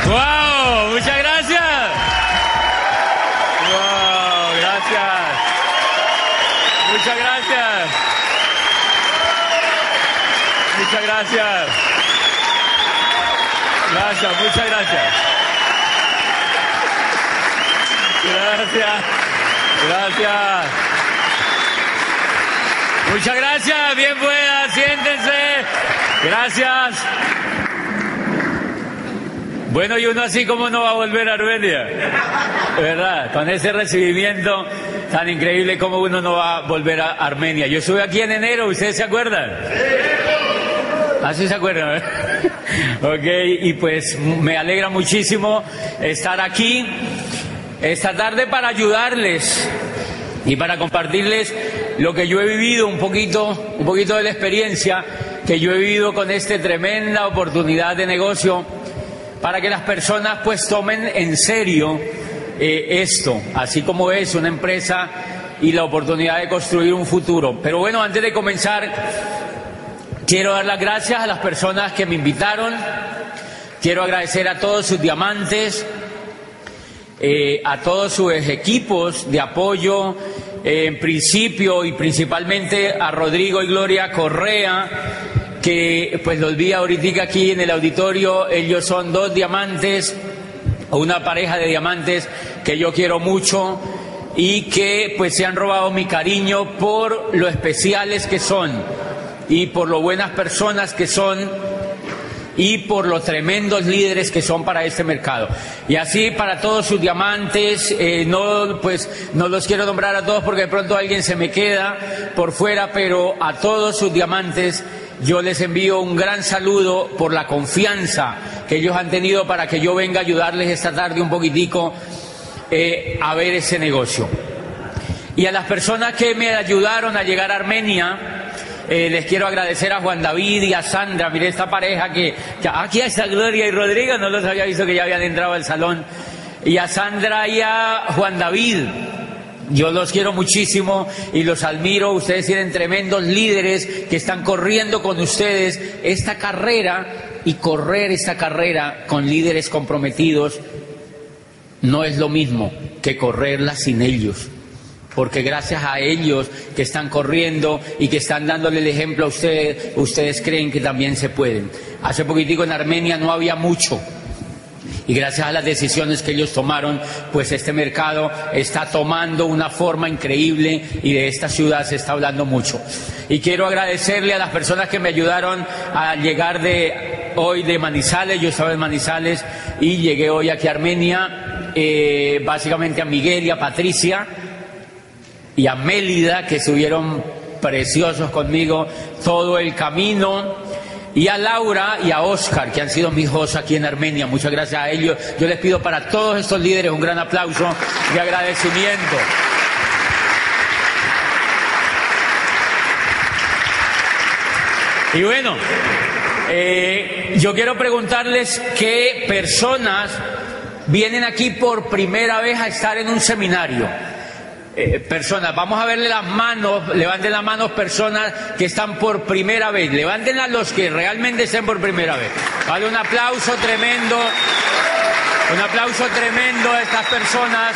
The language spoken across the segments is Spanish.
¡Wow! ¡Muchas gracias! ¡Wow! ¡Gracias! ¡Muchas gracias! ¡Muchas gracias! Gracias, muchas gracias. Gracias. Gracias. Muchas gracias. Bien pueda, siéntense. Gracias. Bueno, y uno así como no va a volver a Armenia, ¿verdad? Con ese recibimiento tan increíble, como uno no va a volver a Armenia. Yo estuve aquí en enero, ¿ustedes se acuerdan? ¿Así se acuerdan? Ok, y pues me alegra muchísimo estar aquí esta tarde para ayudarles y para compartirles lo que yo he vivido, un poquito de la experiencia que yo he vivido con esta tremenda oportunidad de negocio, para que las personas pues tomen en serio esto, así como es una empresa y la oportunidad de construir un futuro. Pero bueno, antes de comenzar, quiero dar las gracias a las personas que me invitaron. Quiero agradecer a todos sus diamantes, a todos sus equipos de apoyo, en principio y principalmente a Rodrigo y Gloria Correa, que pues los vi ahorita aquí en el auditorio. Ellos son dos diamantes, una pareja de diamantes que yo quiero mucho y que pues se han robado mi cariño por lo especiales que son y por lo buenas personas que son y por los tremendos líderes que son para este mercado. Y así para todos sus diamantes, no los quiero nombrar a todos porque de pronto alguien se me queda por fuera, pero a todos sus diamantes yo les envío un gran saludo por la confianza que ellos han tenido para que yo venga a ayudarles esta tarde un poquitico a ver ese negocio. Y a las personas que me ayudaron a llegar a Armenia, les quiero agradecer a Juan David y a Sandra. Mire esta pareja que aquí está Gloria y Rodrigo, no los había visto que ya habían entrado al salón. Y a Sandra y a Juan David, yo los quiero muchísimo y los admiro. Ustedes tienen tremendos líderes que están corriendo con ustedes esta carrera, y correr esta carrera con líderes comprometidos no es lo mismo que correrla sin ellos. Porque gracias a ellos que están corriendo y que están dándole el ejemplo a ustedes, ustedes creen que también se pueden. Hace poquitico en Armenia no había mucho. Y gracias a las decisiones que ellos tomaron, pues este mercado está tomando una forma increíble y de esta ciudad se está hablando mucho. Y quiero agradecerle a las personas que me ayudaron a llegar hoy de Manizales. Yo estaba en Manizales y llegué hoy aquí a Armenia, básicamente a Miguel y a Patricia y a Mélida, que estuvieron preciosos conmigo todo el camino, y a Laura y a Oscar, que han sido mis hijos aquí en Armenia. Muchas gracias a ellos. Yo les pido para todos estos líderes un gran aplauso de agradecimiento. Y bueno, yo quiero preguntarles qué personas vienen aquí por primera vez a estar en un seminario. Personas, vamos a verle las manos, levanten las manos personas que están por primera vez, levántenlas los que realmente estén por primera vez. Vale, un aplauso tremendo a estas personas.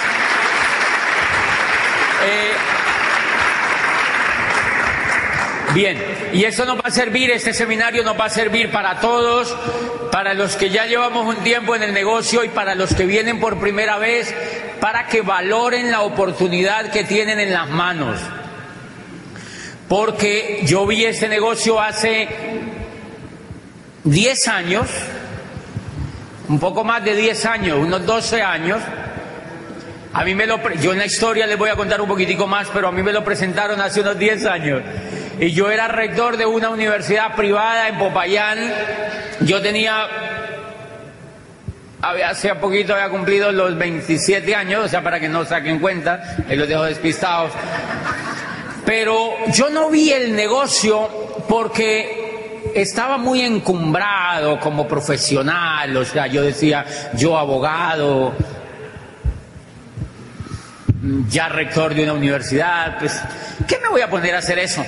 Bien, y eso nos va a servir, este seminario nos va a servir para todos, para los que ya llevamos un tiempo en el negocio y para los que vienen por primera vez, para que valoren la oportunidad que tienen en las manos. Porque yo vi este negocio hace 10 años, un poco más de 10 años, unos 12 años. A mí yo en la historia les voy a contar un poquitico más, pero a mí me lo presentaron hace unos 10 años. Y yo era rector de una universidad privada en Popayán. Yo hace poquito había cumplido los 27 años, o sea, para que no saquen cuenta, ahí los dejo despistados. Pero yo no vi el negocio porque estaba muy encumbrado como profesional, o sea, yo decía, yo abogado, ya rector de una universidad, pues, ¿qué me voy a poner a hacer eso?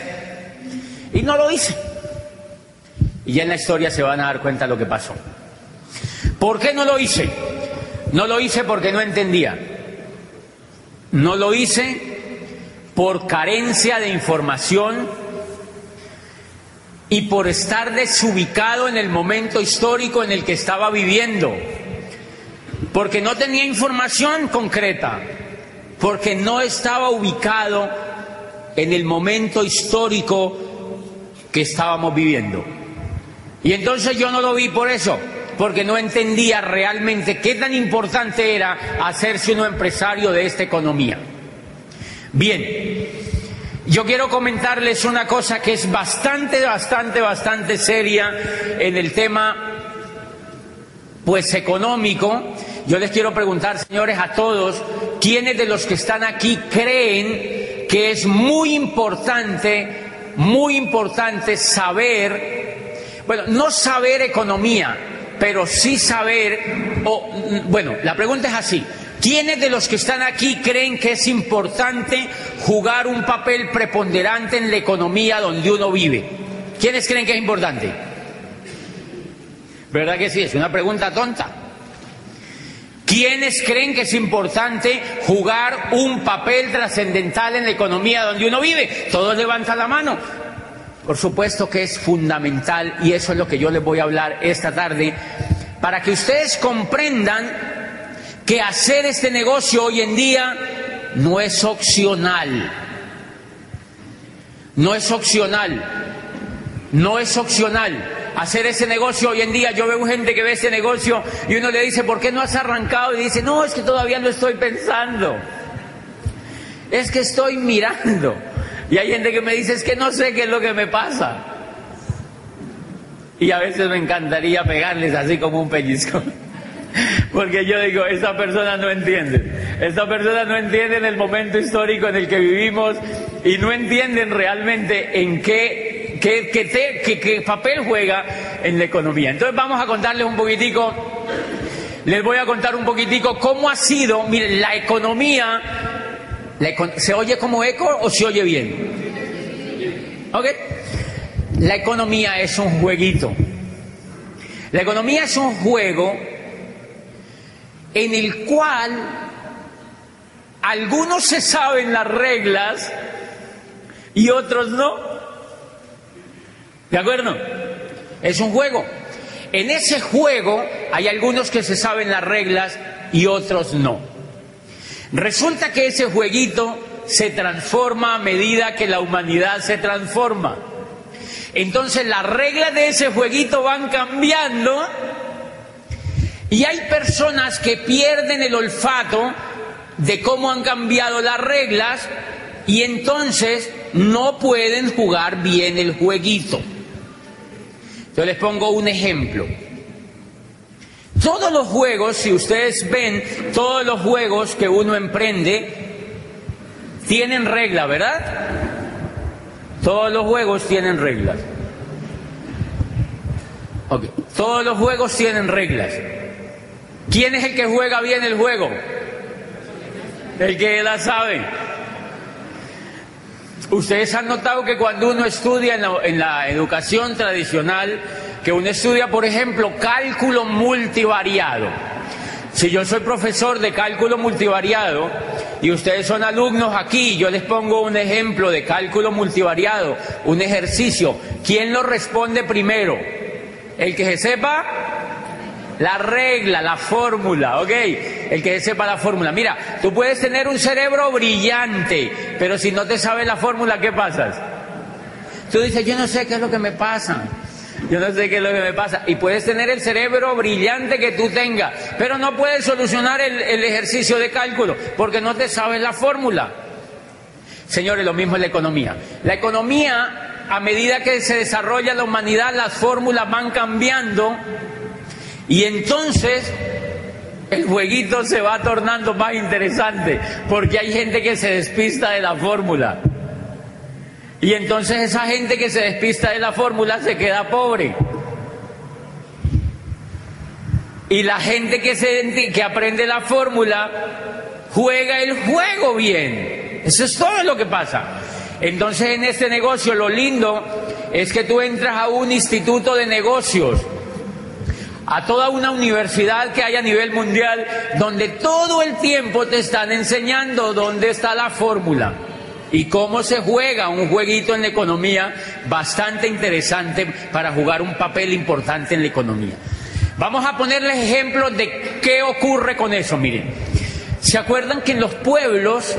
Y no lo hice. Y ya en la historia se van a dar cuenta de lo que pasó. ¿Por qué no lo hice? No lo hice porque no entendía. No lo hice por carencia de información y por estar desubicado en el momento histórico en el que estaba viviendo. Porque no tenía información concreta. Porque no estaba ubicado en el momento histórico que estábamos viviendo. Y entonces yo no lo vi por eso, porque no entendía realmente qué tan importante era hacerse uno empresario de esta economía. Bien, yo quiero comentarles una cosa que es bastante seria en el tema, pues, económico. Yo les quiero preguntar, señores, a todos, ¿quiénes de los que están aquí creen que es muy importante saber, bueno, no saber economía, pero sí saber, la pregunta es así: ¿quiénes de los que están aquí creen que es importante jugar un papel preponderante en la economía donde uno vive? ¿Quiénes creen que es importante? ¿Verdad que sí? Es una pregunta tonta. ¿Quiénes creen que es importante jugar un papel trascendental en la economía donde uno vive? Todos levantan la mano. Por supuesto que es fundamental, y eso es lo que yo les voy a hablar esta tarde, para que ustedes comprendan que hacer este negocio hoy en día no es opcional. No es opcional. No es opcional. Hacer ese negocio hoy en día, yo veo gente que ve ese negocio y uno le dice, ¿por qué no has arrancado? Y dice, no, es que todavía lo estoy pensando. Es que estoy mirando. Y hay gente que me dice, es que no sé qué es lo que me pasa. Y a veces me encantaría pegarles así como un pellizco. Porque yo digo, esta persona no entiende. Esta persona no entiende en el momento histórico en el que vivimos y no entienden realmente en qué papel juega en la economía. Entonces vamos a contarles un poquitico, les voy a contar un poquitico cómo ha sido, miren, la economía. ¿Se oye como eco o se oye bien? ¿Ok? La economía es un jueguito. La economía es un juego en el cual algunos se saben las reglas y otros no. ¿De acuerdo? Es un juego. En ese juego hay algunos que se saben las reglas y otros no. Resulta que ese jueguito se transforma a medida que la humanidad se transforma. Entonces las reglas de ese jueguito van cambiando y hay personas que pierden el olfato de cómo han cambiado las reglas y entonces no pueden jugar bien el jueguito. Yo les pongo un ejemplo. Todos los juegos, si ustedes ven, todos los juegos que uno emprende tienen reglas, ¿verdad? Todos los juegos tienen reglas. Okay. Todos los juegos tienen reglas. ¿Quién es el que juega bien el juego? El que la sabe. Ustedes han notado que cuando uno estudia en la educación tradicional, que uno estudia, por ejemplo, cálculo multivariado. Si yo soy profesor de cálculo multivariado y ustedes son alumnos aquí, yo les pongo un ejemplo de cálculo multivariado, un ejercicio. ¿Quién lo responde primero? El que se sepa la regla, la fórmula, ¿ok? El que sepa la fórmula. Mira, tú puedes tener un cerebro brillante, pero si no te sabes la fórmula, ¿qué pasas? Tú dices, yo no sé qué es lo que me pasa. Yo no sé qué es lo que me pasa. Y puedes tener el cerebro brillante que tú tengas, pero no puedes solucionar el ejercicio de cálculo, porque no te sabes la fórmula. Señores, lo mismo es la economía. La economía, a medida que se desarrolla la humanidad, las fórmulas van cambiando. Y entonces el jueguito se va tornando más interesante, porque hay gente que se despista de la fórmula. Y entonces esa gente que se despista de la fórmula se queda pobre. Y la gente que aprende la fórmula juega el juego bien. Eso es todo lo que pasa. Entonces en este negocio lo lindo es que tú entras a un instituto de negocios. a toda una universidad que hay a nivel mundial, donde todo el tiempo te están enseñando dónde está la fórmula y cómo se juega un jueguito en la economía bastante interesante para jugar un papel importante en la economía. Vamos a ponerles ejemplos de qué ocurre con eso. Miren, ¿se acuerdan que en los pueblos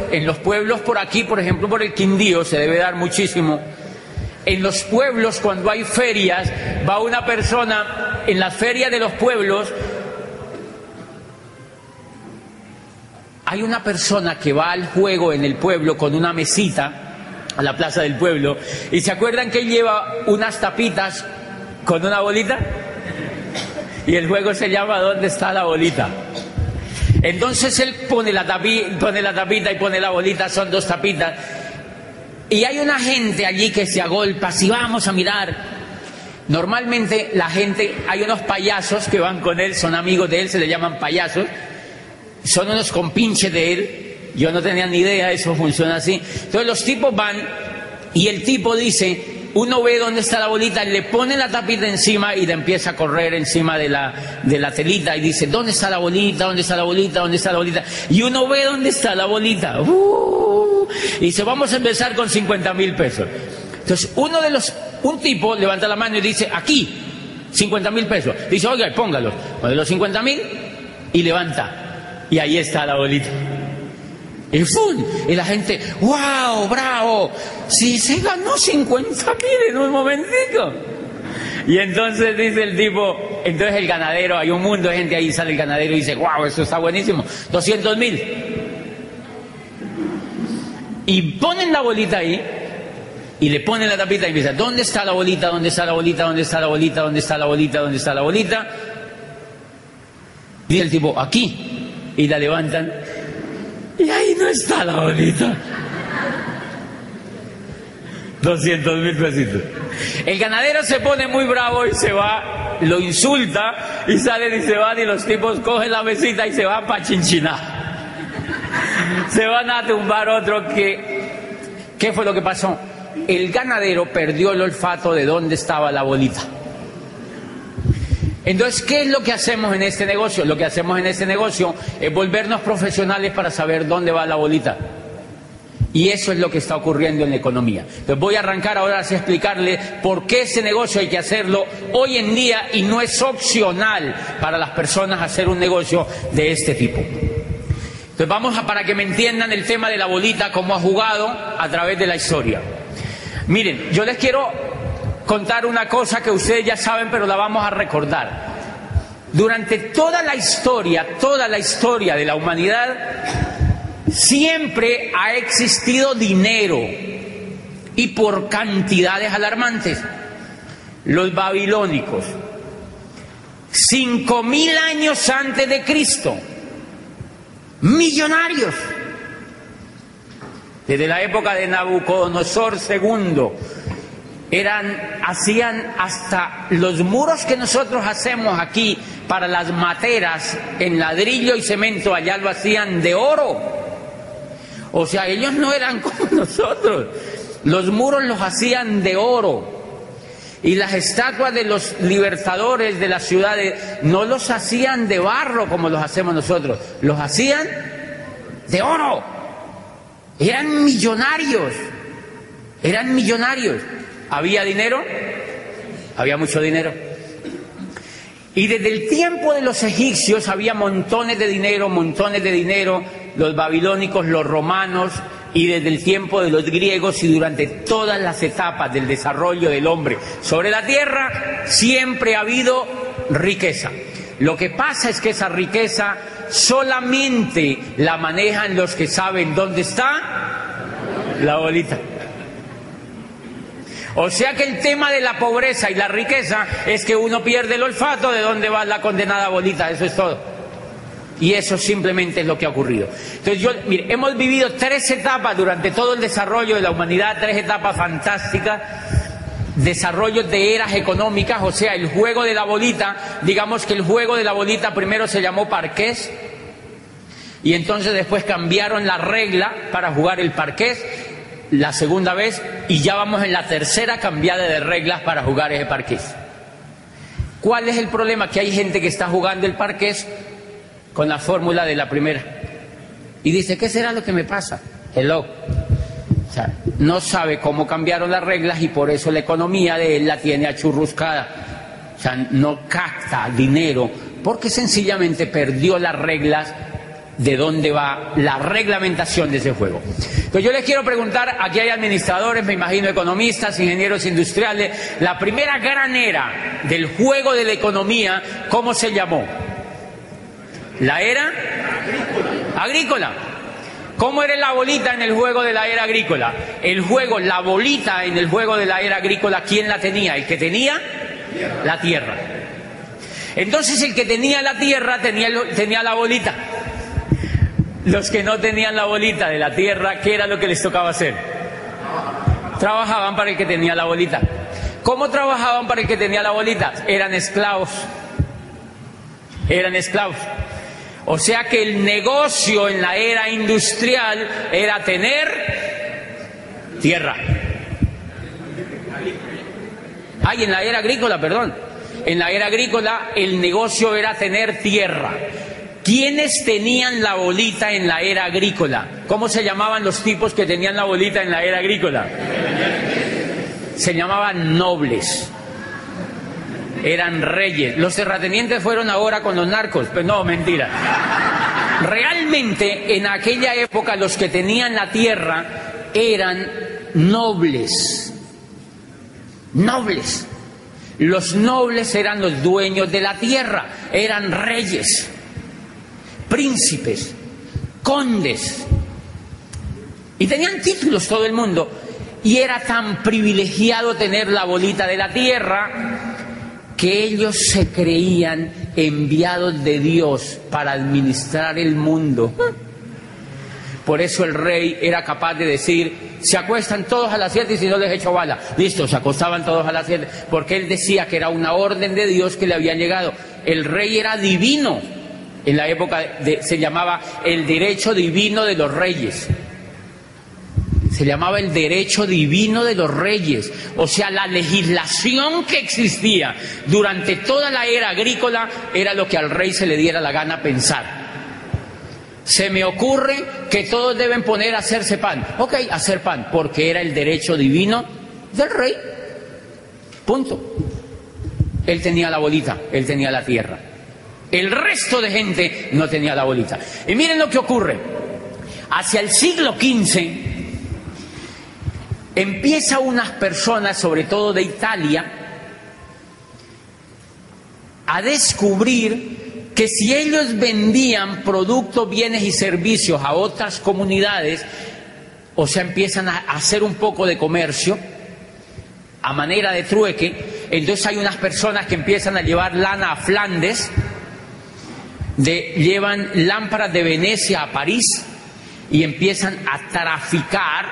por aquí, por ejemplo por el Quindío, se debe dar muchísimo? En los pueblos, cuando hay ferias, va una persona, en las ferias de los pueblos, hay una persona que va al juego en el pueblo con una mesita a la plaza del pueblo, y ¿se acuerdan que él lleva unas tapitas con una bolita? Y el juego se llama ¿Dónde está la bolita? Entonces él pone la tapita y pone la bolita, son dos tapitas. Y hay una gente allí que se agolpa, si vamos a mirar. Normalmente la gente, hay unos payasos que van con él, son amigos de él, se le llaman payasos. Son unos compinches de él. Yo no tenía ni idea, eso funciona así. Entonces los tipos van y el tipo dice, uno ve dónde está la bolita, le pone la tapita encima y le empieza a correr encima de la telita y dice, ¿dónde está la bolita? ¿Dónde está la bolita? ¿Dónde está la bolita? Y uno ve dónde está la bolita. Y dice, vamos a empezar con 50.000 pesos. Entonces un tipo levanta la mano y dice, aquí, 50.000 pesos. Dice, oiga, póngalos. Pone los 50.000 y levanta. Y ahí está la bolita. Y ¡fum! Y la gente, ¡wow! ¡Bravo! Si se ganó 50.000 en un momentico. Y entonces dice el tipo, entonces el ganadero, hay un mundo de gente ahí, sale el ganadero y dice, ¡wow! Eso está buenísimo. 200.000. Y ponen la bolita ahí, y le ponen la tapita y empieza, ¿dónde está la bolita? ¿Dónde está la bolita? ¿Dónde está la bolita? ¿Dónde está la bolita? ¿Dónde está la bolita? Dice el tipo, aquí. Y la levantan. Y ahí no está la bolita. 200.000 pesitos. El ganadero se pone muy bravo y se va, lo insulta y salen y se van y los tipos cogen la mesita y se van para Chinchiná. Se van a tumbar otro que... ¿Qué fue lo que pasó? El ganadero perdió el olfato de dónde estaba la bolita. Entonces, ¿qué es lo que hacemos en este negocio? Lo que hacemos en este negocio es volvernos profesionales para saber dónde va la bolita. Y eso es lo que está ocurriendo en la economía. Entonces voy a arrancar ahora a explicarle por qué ese negocio hay que hacerlo hoy en día y no es opcional para las personas hacer un negocio de este tipo. Entonces vamos para que me entiendan el tema de la bolita, cómo ha jugado a través de la historia. Miren, yo les quiero contar una cosa que ustedes ya saben, pero la vamos a recordar. Durante toda la historia de la humanidad, siempre ha existido dinero y por cantidades alarmantes. Los babilónicos, 5.000 años antes de Cristo, millonarios. Desde la época de Nabucodonosor II, hacían hasta los muros que nosotros hacemos aquí para las materas en ladrillo y cemento, allá lo hacían de oro. O sea, ellos no eran como nosotros. Los muros los hacían de oro. Y las estatuas de los libertadores de las ciudades no los hacían de barro como los hacemos nosotros. Los hacían de oro. Eran millonarios. Eran millonarios. ¿Había dinero? Había mucho dinero. Y desde el tiempo de los egipcios había montones de dinero, los babilónicos, los romanos, y desde el tiempo de los griegos y durante todas las etapas del desarrollo del hombre sobre la tierra, siempre ha habido riqueza. Lo que pasa es que esa riqueza solamente la manejan los que saben dónde está la bolita. O sea que el tema de la pobreza y la riqueza es que uno pierde el olfato de dónde va la condenada bolita, eso es todo. Y eso simplemente es lo que ha ocurrido. Entonces mire, hemos vivido 3 etapas durante todo el desarrollo de la humanidad, 3 etapas fantásticas, desarrollos de eras económicas, o sea, el juego de la bolita, digamos que el juego de la bolita primero se llamó parqués, y entonces después cambiaron la regla para jugar el parqués, la segunda vez, y ya vamos en la tercera cambiada de reglas para jugar ese parqués. ¿Cuál es el problema? Que hay gente que está jugando el parqués con la fórmula de la primera. Y dice, ¿qué será lo que me pasa? Hello. O sea, no sabe cómo cambiaron las reglas y por eso la economía de él la tiene achurruscada. O sea, no capta dinero porque sencillamente perdió las reglas de dónde va la reglamentación de ese juego. Entonces yo les quiero preguntar, aquí hay administradores, me imagino economistas, ingenieros industriales, la primera gran era del juego de la economía, ¿cómo se llamó? ¿La era agrícola? ¿Cómo era la bolita en el juego de la era agrícola? El juego, la bolita en el juego de la era agrícola, ¿quién la tenía? El que tenía la tierra. Entonces el que tenía la tierra tenía la bolita. Los que no tenían la bolita de la tierra, ¿qué era lo que les tocaba hacer? Trabajaban para el que tenía la bolita. ¿Cómo trabajaban para el que tenía la bolita? Eran esclavos. Eran esclavos. O sea que el negocio en la era industrial era tener tierra. En la era agrícola, perdón. En la era agrícola el negocio era tener tierra. ¿Quiénes tenían la bolita en la era agrícola? ¿Cómo se llamaban los tipos que tenían la bolita en la era agrícola? Se llamaban nobles. Eran reyes. Los terratenientes fueron ahora con los narcos. Pues no, mentira. Realmente en aquella época los que tenían la tierra eran nobles. Nobles. Los nobles eran los dueños de la tierra. Eran reyes, príncipes, condes, y tenían títulos todo el mundo, y era tan privilegiado tener la bolita de la tierra que ellos se creían enviados de Dios para administrar el mundo. Por eso el rey era capaz de decir, se acuestan todos a las 7 y si no les echo bala. Listo, se acostaban todos a las 7, porque él decía que era una orden de Dios que le había llegado. El rey era divino. En la época se llamaba el derecho divino de los reyes. Se llamaba el derecho divino de los reyes. O sea, la legislación que existía durante toda la era agrícola era lo que al rey se le diera la gana pensar. Se me ocurre que todos deben poner a hacerse pan. Ok, hacer pan, porque era el derecho divino del rey. Punto. Él tenía la bolita, él tenía la tierra. El resto de gente no tenía la bolita. Y miren lo que ocurre. Hacia el siglo XV empieza unas personas, sobre todo de Italia, a descubrir que si ellos vendían productos, bienes y servicios a otras comunidades, o sea, empiezan a hacer un poco de comercio a manera de trueque, entonces hay unas personas que empiezan a llevar lana a Flandes, llevan lámparas de Venecia a París y empiezan a traficar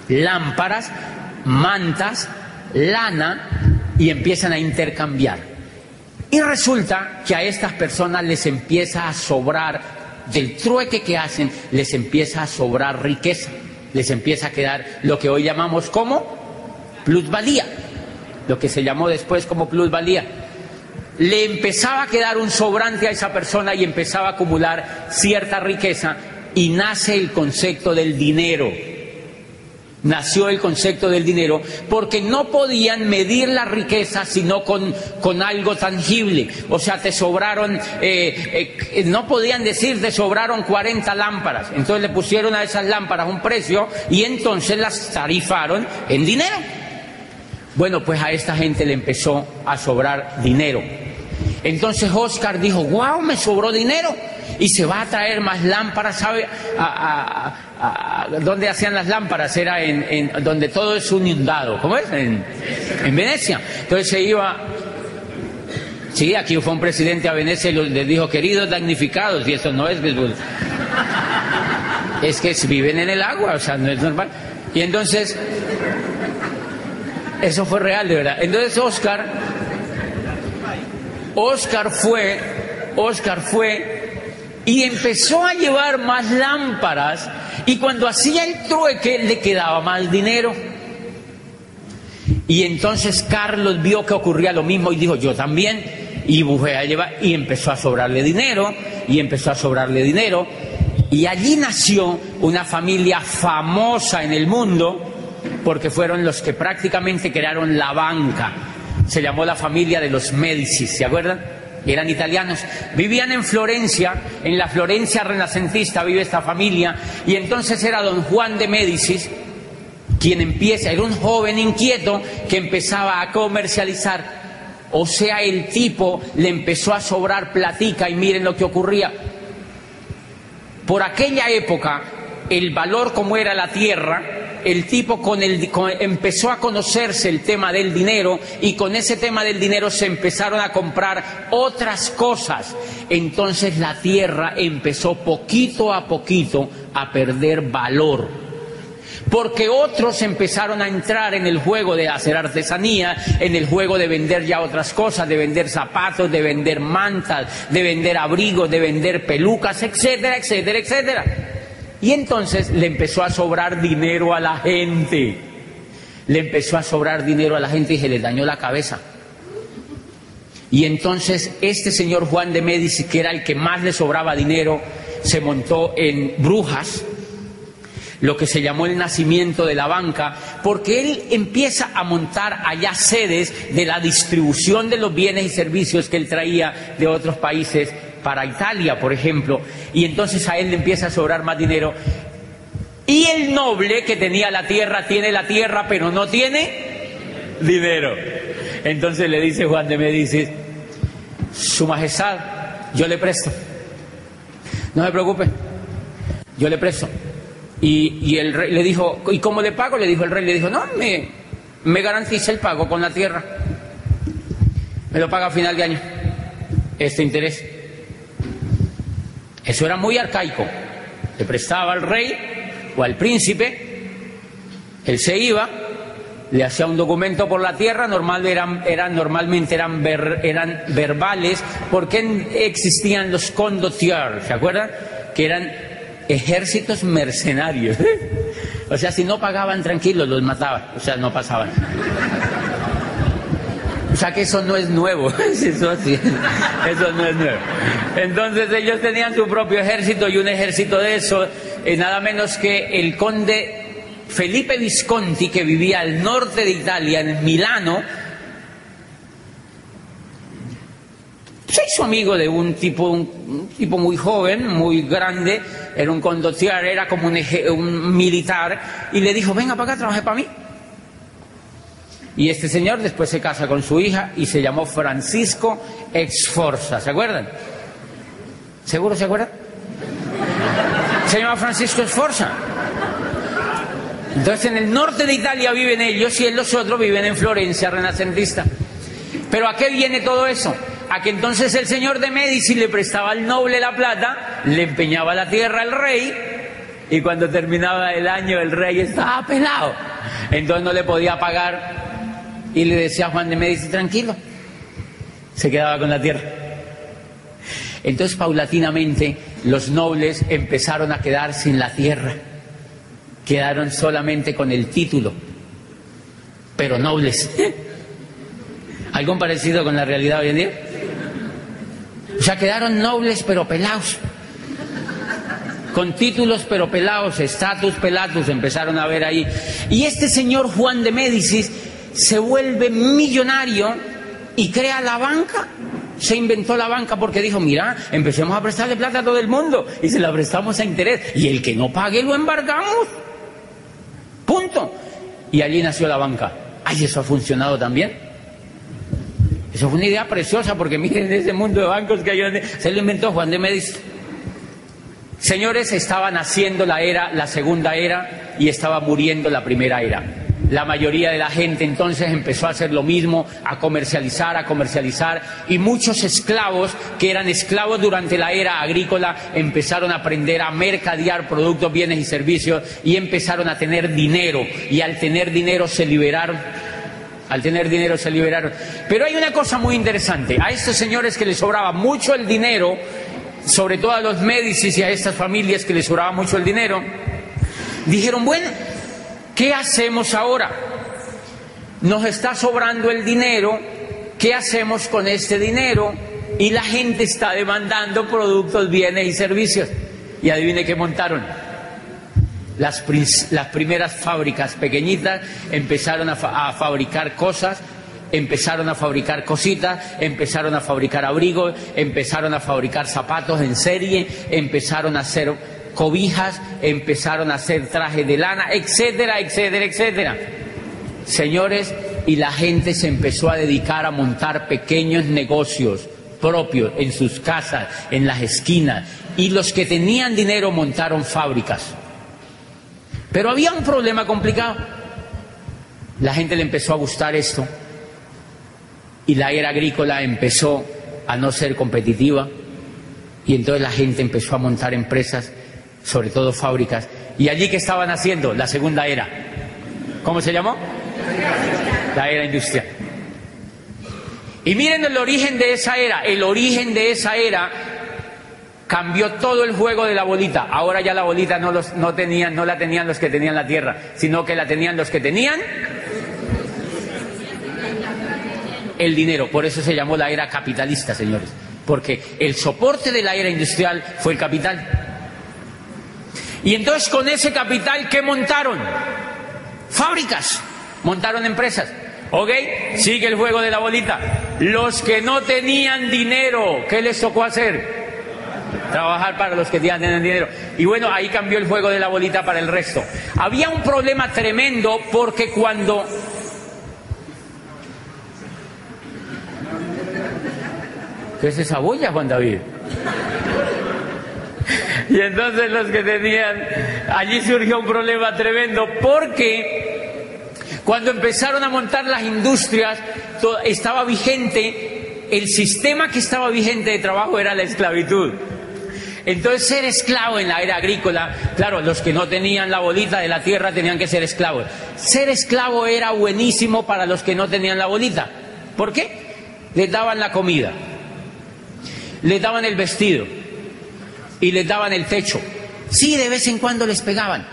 lámparas, mantas, lana, y empiezan a intercambiar. Y resulta que a estas personas les empieza a sobrar, del trueque que hacen, les empieza a sobrar riqueza, les empieza a quedar lo que hoy llamamos como plusvalía, lo que se llamó después como plusvalía. Le empezaba a quedar un sobrante a esa persona y empezaba a acumular cierta riqueza, y nace el concepto del dinero. Nació el concepto del dinero porque no podían medir la riqueza sino con algo tangible. O sea, te sobraron, no podían decir te sobraron 40 lámparas. Entonces le pusieron a esas lámparas un precio y entonces las tarifaron en dinero. Bueno, pues a esta gente le empezó a sobrar dinero. Entonces Oscar dijo, wow, me sobró dinero. Y se va a traer más lámparas, ¿sabe? ¿Dónde hacían las lámparas? Era donde todo es inundado. ¿Cómo es? En Venecia. Entonces se iba... Sí, aquí fue un presidente a Venecia y les dijo, queridos damnificados, y eso no es... Es que viven en el agua, o sea, no es normal. Y entonces... Eso fue real, de verdad. Entonces Oscar fue y empezó a llevar más lámparas, y cuando hacía el trueque le quedaba más dinero. Y entonces Carlos vio que ocurría lo mismo y dijo, yo también, y fue a llevar, y empezó a sobrarle dinero, y empezó a sobrarle dinero, y allí nació una familia famosa en el mundo, porque fueron los que prácticamente crearon la banca. Se llamó la familia de los Medici, ¿se acuerdan? Eran italianos, vivían en Florencia, en la Florencia renacentista vive esta familia, y entonces era don Juan de Médicis quien empieza, era un joven inquieto que empezaba a comercializar, o sea, el tipo le empezó a sobrar platica y miren lo que ocurría. Por aquella época, el valor como era la tierra, el tipo empezó a conocerse el tema del dinero y con ese tema del dinero se empezaron a comprar otras cosas. Entonces la tierra empezó poquito a poquito a perder valor. Porque otros empezaron a entrar en el juego de hacer artesanía, en el juego de vender ya otras cosas, de vender zapatos, de vender mantas, de vender abrigos, de vender pelucas, etcétera, etcétera, etcétera. Y entonces le empezó a sobrar dinero a la gente. Le empezó a sobrar dinero a la gente y se le dañó la cabeza. Y entonces este señor Juan de Médicis, que era el que más le sobraba dinero, se montó en Brujas, lo que se llamó el nacimiento de la banca, porque él empieza a montar allá sedes de la distribución de los bienes y servicios que él traía de otros países para Italia, por ejemplo, y entonces a él le empieza a sobrar más dinero. Y el noble que tenía la tierra, tiene la tierra, pero no tiene dinero. Entonces le dice Juan de Médicis, Su Majestad, yo le presto. No se preocupe, yo le presto. Y el rey le dijo, ¿y cómo le pago? Le dijo el rey, le dijo, no, me garantiza el pago con la tierra. Me lo paga a final de año, este interés. Eso era muy arcaico. Le prestaba al rey o al príncipe, él se iba, le hacía un documento por la tierra, normalmente eran verbales, porque existían los condottieri, ¿se acuerdan? Que eran ejércitos mercenarios. O sea, si no pagaban tranquilos, los mataban, o sea, no pasaban. O sea que eso no es nuevo, eso no es nuevo. Entonces ellos tenían su propio ejército y un ejército de eso, nada menos que el conde Felipe Visconti, que vivía al norte de Italia, en Milano, se hizo amigo de un tipo muy joven, muy grande, era un condottieri, era como un militar, y le dijo, venga para acá, trabaje para mí. Y este señor después se casa con su hija y se llamó Francisco Sforza, ¿se acuerdan? ¿Seguro se acuerdan? Se llama Francisco Sforza. Entonces en el norte de Italia viven ellos y los otros viven en Florencia renacentista. ¿Pero a qué viene todo eso? A que entonces el señor de Médicis le prestaba al noble la plata, le empeñaba la tierra al rey, y cuando terminaba el año el rey estaba pelado. Entonces no le podía pagar. Y le decía a Juan de Médicis, tranquilo, se quedaba con la tierra. Entonces paulatinamente los nobles empezaron a quedar sin la tierra, quedaron solamente con el título, pero nobles. ¿Algo parecido con la realidad hoy en día? O sea, quedaron nobles pero pelados, con títulos pero pelados, status pelatus empezaron a ver ahí. Y este señor Juan de Médicis se vuelve millonario y crea la banca. Se inventó la banca porque dijo, mira, empecemos a prestarle plata a todo el mundo y se la prestamos a interés, y el que no pague lo embargamos, punto. Y allí nació la banca. Ay, eso ha funcionado también. Eso fue una idea preciosa, porque miren ese mundo de bancos que hay, se lo inventó Juan de Médicis. Señores, estaba naciendo la segunda era y estaba muriendo la primera era. La mayoría de la gente entonces empezó a hacer lo mismo, a comercializar, y muchos esclavos, que eran esclavos durante la era agrícola, empezaron a aprender a mercadear productos, bienes y servicios, y empezaron a tener dinero, y al tener dinero se liberaron. Pero hay una cosa muy interesante: a estos señores que les sobraba mucho el dinero, sobre todo a los Médicis y a estas familias que les sobraba mucho el dinero, dijeron, bueno, ¿qué hacemos ahora? nos está sobrando el dinero, ¿qué hacemos con este dinero? Y la gente está demandando productos, bienes y servicios. Y adivine qué montaron. Las primeras fábricas pequeñitas empezaron a fabricar cosas, empezaron a fabricar cositas, empezaron a fabricar abrigos, empezaron a fabricar zapatos en serie, empezaron a hacer cobijas, empezaron a hacer trajes de lana, etcétera, etcétera, etcétera. Señores, y la gente se empezó a dedicar a montar pequeños negocios propios en sus casas, en las esquinas, y los que tenían dinero montaron fábricas. Pero había un problema complicado. La gente le empezó a gustar esto y la era agrícola empezó a no ser competitiva, y entonces la gente empezó a montar empresas, sobre todo fábricas. Y allí, ¿qué estaban haciendo? La segunda era. ¿Cómo se llamó? La era industrial. Y miren el origen de esa era. El origen de esa era cambió todo el juego de la bolita. Ahora ya la bolita no la tenían los que tenían la tierra, sino que la tenían los que tenían el dinero. Por eso se llamó la era capitalista, señores, porque el soporte de la era industrial fue el capital. Y entonces, con ese capital, ¿qué montaron? Fábricas, montaron empresas. ¿Ok? Sigue el juego de la bolita. Los que no tenían dinero, ¿qué les tocó hacer? Trabajar para los que tenían dinero. Y bueno, ahí cambió el juego de la bolita para el resto. Había un problema tremendo, porque cuando... ¿Qué es esa bulla, Juan David? Y entonces los que tenían... Allí surgió un problema tremendo, porque cuando empezaron a montar las industrias, estaba vigente, el sistema que estaba vigente de trabajo era la esclavitud. Entonces, ser esclavo en la era agrícola, claro, los que no tenían la bolita de la tierra tenían que ser esclavos. Ser esclavo era buenísimo para los que no tenían la bolita. ¿Por qué? Les daban la comida, les daban el vestido y les daban el techo. Sí, de vez en cuando les pegaban,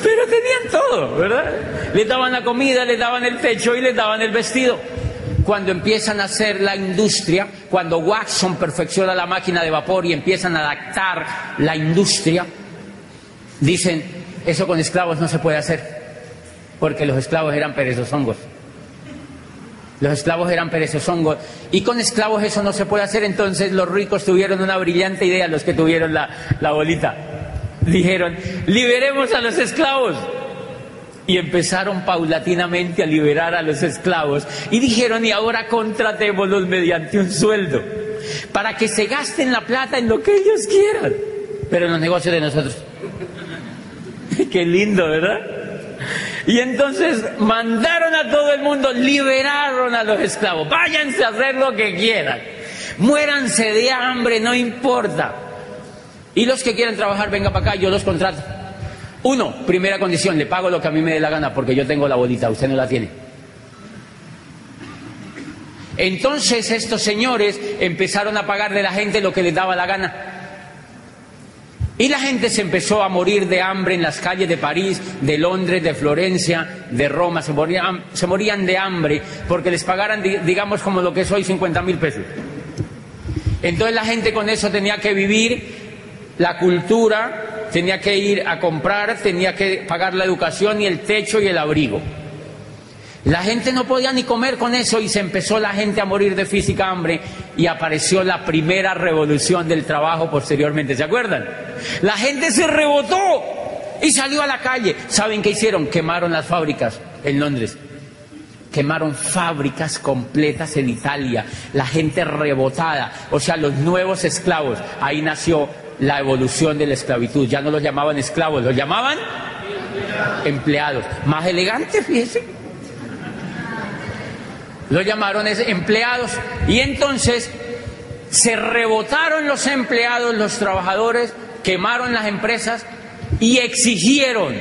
pero tenían todo, ¿verdad? Les daban la comida, les daban el techo y les daban el vestido. Cuando empiezan a hacer la industria, cuando Watson perfecciona la máquina de vapor y empiezan a adaptar la industria, dicen, eso con esclavos no se puede hacer, porque los esclavos eran perezosongos. Los esclavos eran perezosongos, y con esclavos eso no se puede hacer. Entonces los ricos tuvieron una brillante idea, los que tuvieron la bolita. Dijeron, liberemos a los esclavos. Y empezaron paulatinamente a liberar a los esclavos. Y dijeron, y ahora contratémoslos mediante un sueldo, para que se gasten la plata en lo que ellos quieran, pero en los negocios de nosotros. Qué lindo, ¿verdad? Y entonces mandaron a todo el mundo, liberaron a los esclavos. Váyanse a hacer lo que quieran, muéranse de hambre, no importa. Y los que quieran trabajar, venga para acá, yo los contrato. Uno, primera condición, le pago lo que a mí me dé la gana, porque yo tengo la bolita, usted no la tiene. Entonces estos señores empezaron a pagarle a la gente lo que les daba la gana. Y la gente se empezó a morir de hambre en las calles de París, de Londres, de Florencia, de Roma. Se morían de hambre porque les pagaran, digamos, como lo que es hoy, 50.000 pesos. Entonces la gente con eso tenía que vivir, la cultura, tenía que ir a comprar, tenía que pagar la educación y el techo y el abrigo. La gente no podía ni comer con eso, y se empezó la gente a morir de física hambre, y apareció la primera revolución del trabajo posteriormente. ¿Se acuerdan? La gente se rebotó y salió a la calle. ¿Saben qué hicieron? Quemaron las fábricas en Londres. Quemaron fábricas completas en Italia. La gente rebotada, o sea, los nuevos esclavos. Ahí nació la evolución de la esclavitud. Ya no los llamaban esclavos, los llamaban empleados. Más elegante, fíjense. Lo llamaron empleados. Y entonces se rebotaron los empleados, los trabajadores, quemaron las empresas y exigieron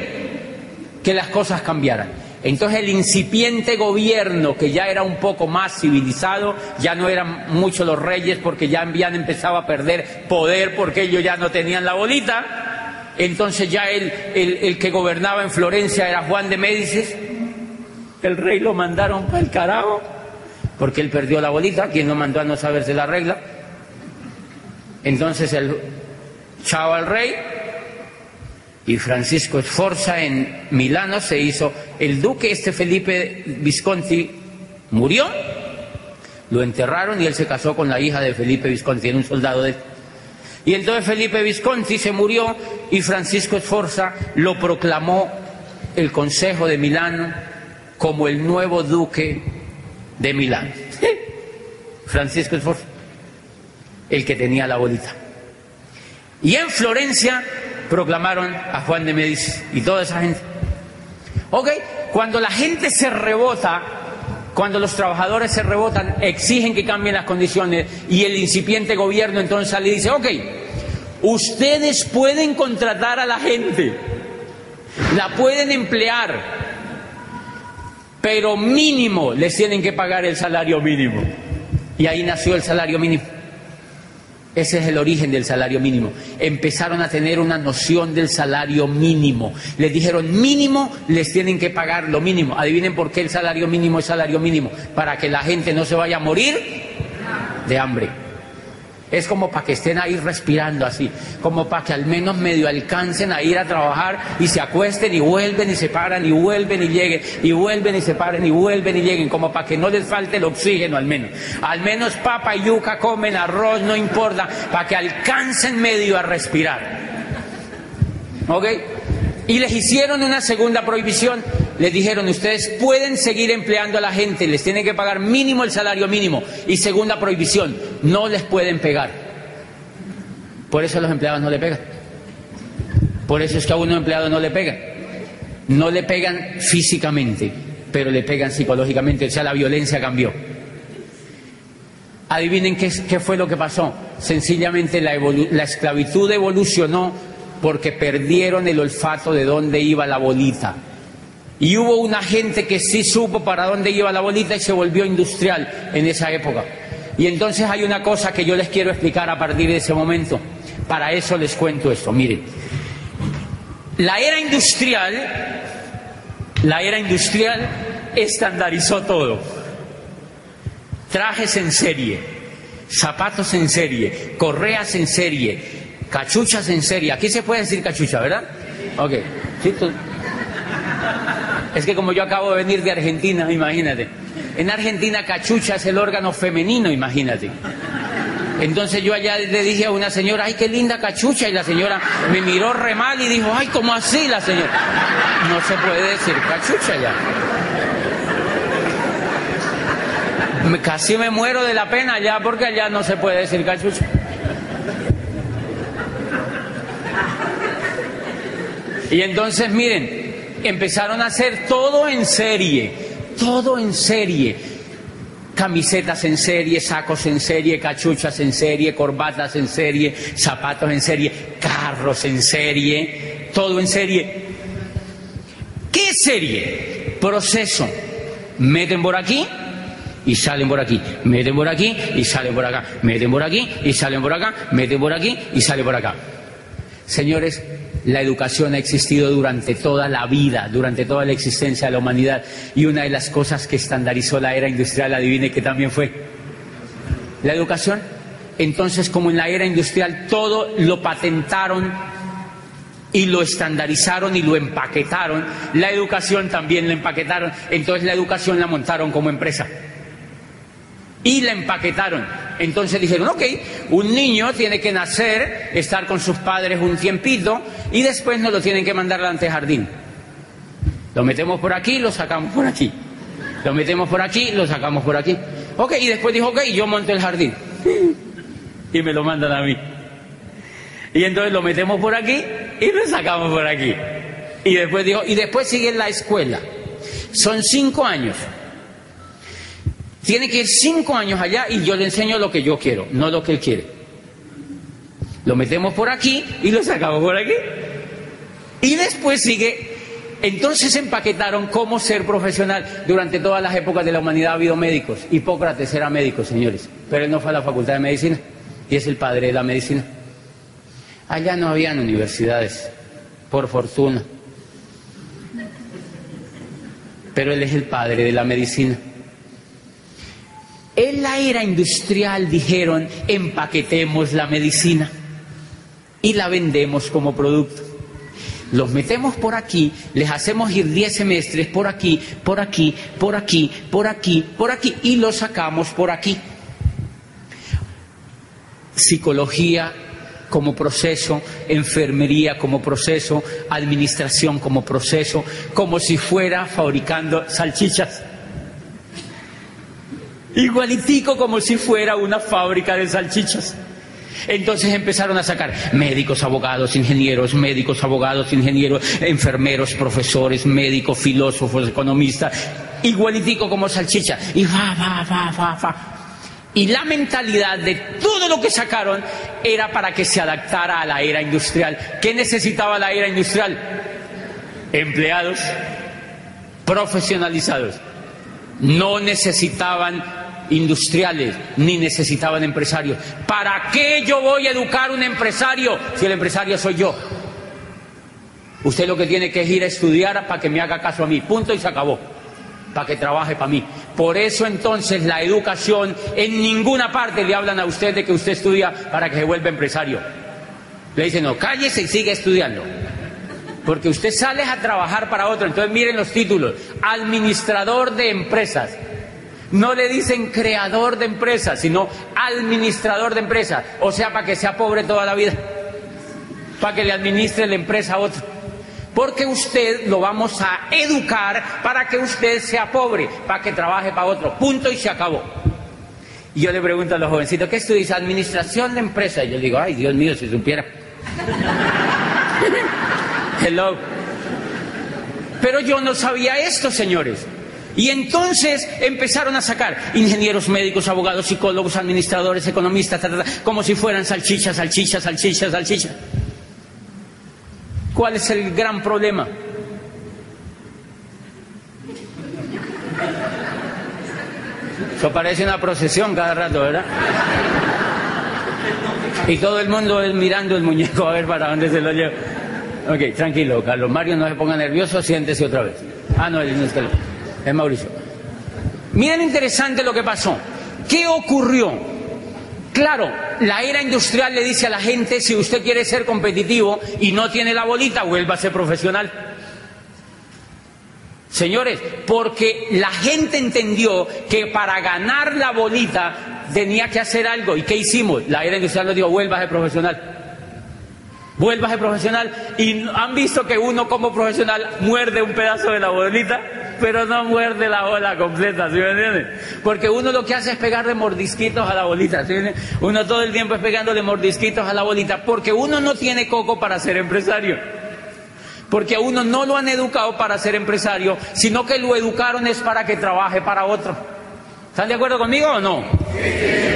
que las cosas cambiaran. Entonces el incipiente gobierno, que ya era un poco más civilizado, ya no eran muchos los reyes, porque ya habían empezado a perder poder, porque ellos ya no tenían la bolita, entonces ya el que gobernaba en Florencia era Juan de Médicis. El rey lo mandaron para el carajo, porque él perdió la bolita, quien lo mandó a no saberse la regla. Entonces el chao al rey, y Francisco Sforza en Milano se hizo el duque. Felipe Visconti murió, lo enterraron y él se casó con la hija de Felipe Visconti, era un soldado de él. Y entonces Felipe Visconti se murió y Francisco Sforza lo proclamó el Consejo de Milano como el nuevo duque de Milán. Francisco Sforza, el que tenía la bolita. Y en Florencia proclamaron a Juan de Médicis y toda esa gente. Ok, cuando la gente se rebota, cuando los trabajadores se rebotan, exigen que cambien las condiciones, y el incipiente gobierno entonces sale y dice: ok, ustedes pueden contratar a la gente, la pueden emplear, pero mínimo les tienen que pagar el salario mínimo. Y ahí nació el salario mínimo. Ese es el origen del salario mínimo. Empezaron a tener una noción del salario mínimo. Les dijeron: mínimo les tienen que pagar lo mínimo. Adivinen por qué el salario mínimo es salario mínimo: para que la gente no se vaya a morir de hambre. Es como para que estén ahí respirando así, como para que al menos medio alcancen a ir a trabajar y se acuesten y vuelven y se paran y vuelven y lleguen y vuelven y se paren y vuelven y lleguen, como para que no les falte el oxígeno al menos. Al menos papa y yuca comen, arroz, no importa, para que alcancen medio a respirar. ¿Ok? Y les hicieron una segunda prohibición. Les dijeron: ustedes pueden seguir empleando a la gente, les tienen que pagar mínimo el salario mínimo. Y segunda prohibición: no les pueden pegar. Por eso a los empleados no le pegan. Por eso es que a un empleado no le pegan. No le pegan físicamente, pero le pegan psicológicamente. O sea, la violencia cambió. Adivinen qué fue lo que pasó. Sencillamente la esclavitud evolucionó porque perdieron el olfato de dónde iba la bolita. Y hubo una gente que sí supo para dónde iba la bolita y se volvió industrial en esa época. Y entonces hay una cosa que yo les quiero explicar a partir de ese momento. Para eso les cuento esto. Miren, la era industrial estandarizó todo. Trajes en serie, zapatos en serie, correas en serie, cachuchas en serie. Aquí se puede decir cachucha, ¿verdad? Ok. ¿Sí? Es que como yo acabo de venir de Argentina, imagínate. En Argentina cachucha es el órgano femenino, imagínate. Entonces yo allá le dije a una señora: ay, qué linda cachucha. Y la señora me miró re mal y dijo: ay, ¿cómo así? La señora: no se puede decir cachucha ya. Casi me muero de la pena allá, porque allá no se puede decir cachucha. Y entonces, miren, empezaron a hacer todo en serie, camisetas en serie, sacos en serie, cachuchas en serie, corbatas en serie, zapatos en serie, carros en serie, todo en serie. ¿Qué es serie? Proceso. Meten por aquí y salen por aquí, meten por aquí y salen por acá, meten por aquí y salen por acá, meten por aquí y salen por acá. Señores, la educación ha existido durante toda la vida, durante toda la existencia de la humanidad, y una de las cosas que estandarizó la era industrial, adivine qué también fue la educación. Entonces, como en la era industrial todo lo patentaron y lo estandarizaron y lo empaquetaron, la educación también la empaquetaron. Entonces la educación la montaron como empresa y la empaquetaron. Entonces dijeron: ok, un niño tiene que nacer, estar con sus padres un tiempito y después nos lo tienen que mandar al antejardín. Lo metemos por aquí, lo sacamos por aquí. Lo metemos por aquí, lo sacamos por aquí. Ok, y después dijo: ok, yo monto el jardín. Y me lo mandan a mí. Y entonces lo metemos por aquí y lo sacamos por aquí. Y después dijo: y después sigue la escuela. Son 5 años. Tiene que ir 5 años allá y yo le enseño lo que yo quiero, no lo que él quiere. Lo metemos por aquí y lo sacamos por aquí. Y después sigue. Entonces empaquetaron cómo ser profesional. Durante todas las épocas de la humanidad ha habido médicos. Hipócrates era médico, señores, pero él no fue a la facultad de medicina y es el padre de la medicina. Allá no habían universidades, por fortuna. Pero él es el padre de la medicina. En la era industrial dijeron, empaquetemos la medicina y la vendemos como producto. Los metemos por aquí, les hacemos ir 10 semestres por aquí, por aquí, por aquí, por aquí, por aquí, y los sacamos por aquí. Psicología como proceso, enfermería como proceso, administración como proceso, como si fuera fabricando salchichas. Igualitico como si fuera una fábrica de salchichas. Entonces empezaron a sacar médicos, abogados, ingenieros, enfermeros, profesores, médicos, filósofos, economistas, igualitico como salchicha. Y va. Y la mentalidad de todo lo que sacaron era para que se adaptara a la era industrial. ¿Qué necesitaba la era industrial? Empleados profesionalizados. No necesitaban industriales, ni necesitaban empresarios. ¿Para qué yo voy a educar a un empresario si el empresario soy yo? Usted lo que tiene que es ir a estudiar para que me haga caso a mí, punto, y se acabó, para que trabaje para mí. Por eso entonces la educación, en ninguna parte le hablan a usted de que usted estudia para que se vuelva empresario. Le dicen, no, cállese y sigue estudiando, porque usted sale a trabajar para otro. Entonces miren los títulos: administrador de empresas. No le dicen creador de empresas, sino administrador de empresas. O sea, para que sea pobre toda la vida, para que le administre la empresa a otro. Porque usted lo vamos a educar para que usted sea pobre, para que trabaje para otro, punto, y se acabó. Y yo le pregunto a los jovencitos, ¿qué estudias? Administración de empresas. Y yo digo, ay, Dios mío, si supiera. Hello. Pero yo no sabía esto, señores. Y entonces empezaron a sacar ingenieros, médicos, abogados, psicólogos, administradores, economistas, como si fueran salchichas. ¿Cuál es el gran problema? Eso parece una procesión cada rato, ¿verdad? Y todo el mundo es mirando el muñeco a ver para dónde se lo lleva. Ok, tranquilo, Carlos Mario, no se ponga nervioso, siéntese otra vez. Ah, no, es Mauricio. Miren, interesante lo que pasó. ¿Qué ocurrió? Claro, la era industrial le dice a la gente, si usted quiere ser competitivo y no tiene la bolita, vuelva a ser profesional. Señores, porque la gente entendió que para ganar la bolita tenía que hacer algo. ¿Y qué hicimos? La era industrial nos dijo, vuelva a ser profesional. Vuelva a ser profesional. Y han visto que uno como profesional muerde un pedazo de la bolita, pero no muerde la bola completa, ¿sí me entienden? Porque uno lo que hace es pegarle mordisquitos a la bolita, ¿sí me entienden? Uno todo el tiempo es pegándole mordisquitos a la bolita, porque uno no tiene coco para ser empresario. Porque a uno no lo han educado para ser empresario, sino que lo educaron es para que trabaje para otro. ¿Están de acuerdo conmigo o no?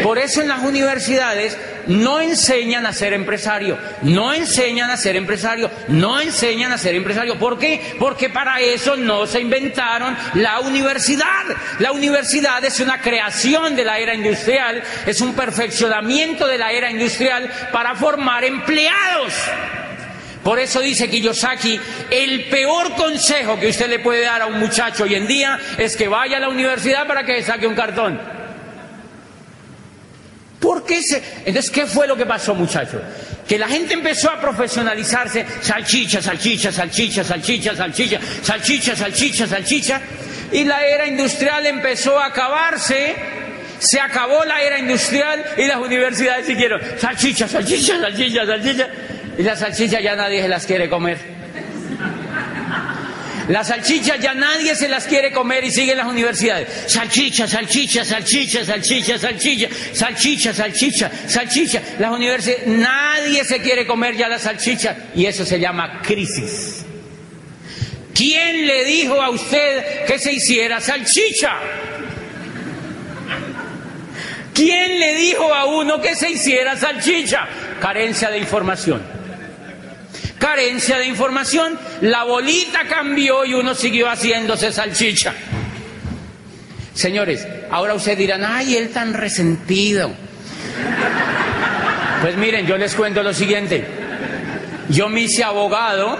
Por eso en las universidades no enseñan a ser empresario, no enseñan a ser empresario, no enseñan a ser empresario. ¿Por qué? Porque para eso no se inventaron la universidad. La universidad es una creación de la era industrial, es un perfeccionamiento de la era industrial para formar empleados. Por eso dice Kiyosaki, el peor consejo que usted le puede dar a un muchacho hoy en día es que vaya a la universidad para que saque un cartón. ¿Por qué Entonces, ¿qué fue lo que pasó, muchachos? Que la gente empezó a profesionalizarse, salchicha, y la era industrial empezó a acabarse. Se acabó la era industrial y las universidades siguieron salchicha. Y las salchichas ya nadie se las quiere comer. Las salchichas ya nadie se las quiere comer y siguen las universidades. Salchicha. Las universidades, nadie se quiere comer ya las salchichas. Y eso se llama crisis. ¿Quién le dijo a usted que se hiciera salchicha? ¿Quién le dijo a uno que se hiciera salchicha? Carencia de información. Carencia de información, la bolita cambió y uno siguió haciéndose salchicha. Señores, ahora ustedes dirán, ay, él tan resentido. Pues miren, yo les cuento lo siguiente. Yo me hice abogado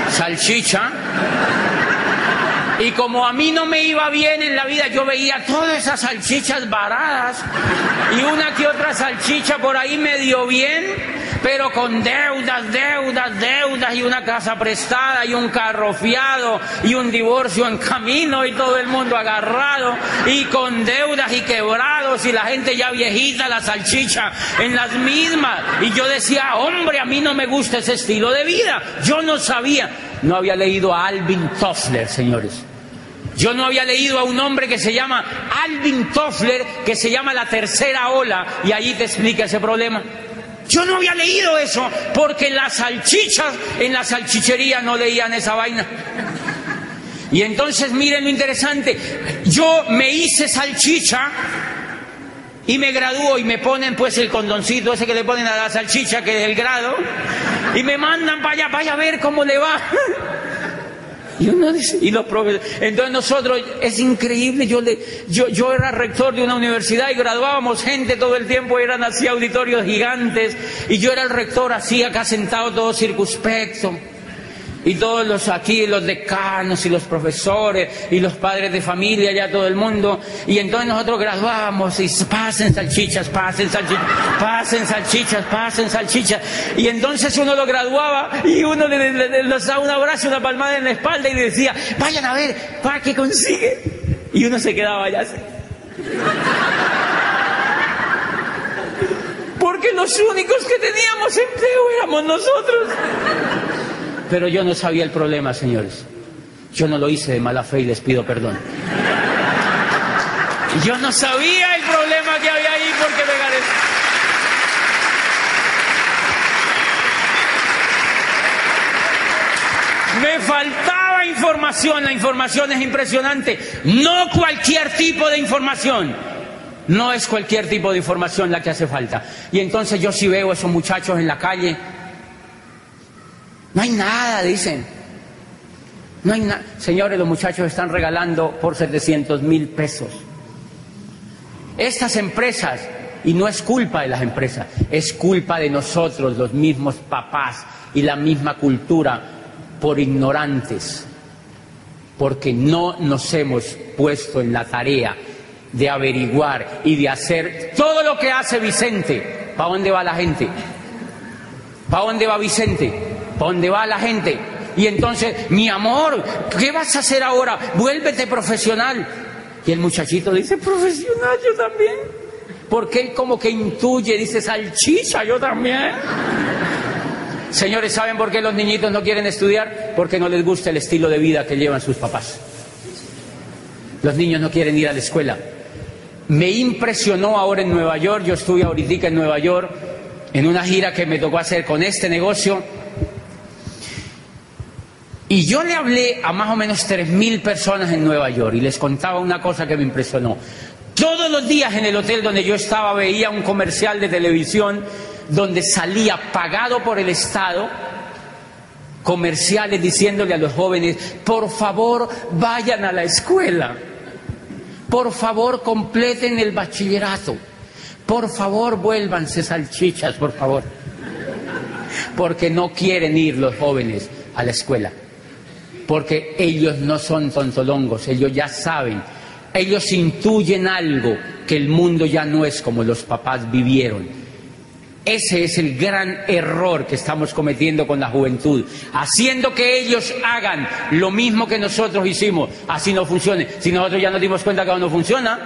salchicha. Y como a mí no me iba bien en la vida, yo veía todas esas salchichas varadas y una que otra salchicha por ahí medio bien, pero con deudas, deudas, deudas, y una casa prestada y un carro fiado y un divorcio en camino y todo el mundo agarrado y con deudas y quebrados y la gente ya viejita, la salchicha en las mismas. Y yo decía, hombre, a mí no me gusta ese estilo de vida. Yo no sabía, no había leído a Alvin Toffler, señores. Yo no había leído a un hombre que se llama Alvin Toffler, que se llama La Tercera Ola, y ahí te explica ese problema. Yo no había leído eso, porque las salchichas en la salchichería no leían esa vaina. Y entonces miren lo interesante, yo me hice salchicha y me gradúo y me ponen pues el condoncito ese que le ponen a la salchicha, que es el grado, y me mandan para allá, vaya a ver cómo le va. Y uno dice, y los profesores, entonces nosotros, es increíble, yo era rector de una universidad y graduábamos gente todo el tiempo, eran así auditorios gigantes, y yo era el rector así acá sentado todo circunspecto, y todos los aquí, los decanos y los profesores y los padres de familia, ya todo el mundo, y entonces nosotros graduábamos y pasen salchichas, pasen salchichas, pasen salchichas, pasen salchichas, y entonces uno lo graduaba y uno le daba un abrazo, una palmada en la espalda y le decía, vayan a ver, ¿para qué consigue? Y uno se quedaba allá así. Porque los únicos que teníamos empleo éramos nosotros. Pero yo no sabía el problema, señores. Yo no lo hice de mala fe y les pido perdón. Yo no sabía el problema que había ahí porque me faltaba información. La información es impresionante. No cualquier tipo de información. No es cualquier tipo de información la que hace falta. Y entonces yo sí veo a esos muchachos en la calle. No hay nada, dicen. No hay nada. Señores, los muchachos están regalando por 700,000 pesos. Estas empresas, y no es culpa de las empresas, es culpa de nosotros, los mismos papás y la misma cultura, por ignorantes. Porque no nos hemos puesto en la tarea de averiguar y de hacer todo lo que hace Vicente. ¿Para dónde va la gente? ¿Para dónde va Vicente? ¿Para dónde va la gente? Y entonces, mi amor, ¿qué vas a hacer ahora? Vuélvete profesional. Y el muchachito dice, profesional, yo también. Porque él como que intuye, dice, salchicha, yo también. Señores, ¿saben por qué los niñitos no quieren estudiar? Porque no les gusta el estilo de vida que llevan sus papás. Los niños no quieren ir a la escuela. Me impresionó ahora en Nueva York, yo estuve ahorita en Nueva York, en una gira que me tocó hacer con este negocio. Y yo le hablé a más o menos 3,000 personas en Nueva York y les contaba una cosa que me impresionó. Todos los días en el hotel donde yo estaba veía un comercial de televisión donde salía pagado por el Estado comerciales diciéndole a los jóvenes, por favor vayan a la escuela, por favor completen el bachillerato, por favor vuélvanse salchichas, por favor. Porque no quieren ir los jóvenes a la escuela. Porque ellos no son tontolongos, ellos ya saben, ellos intuyen algo, que el mundo ya no es como los papás vivieron. Ese es el gran error que estamos cometiendo con la juventud, haciendo que ellos hagan lo mismo que nosotros hicimos, así no funcione. Si nosotros ya nos dimos cuenta que no funciona,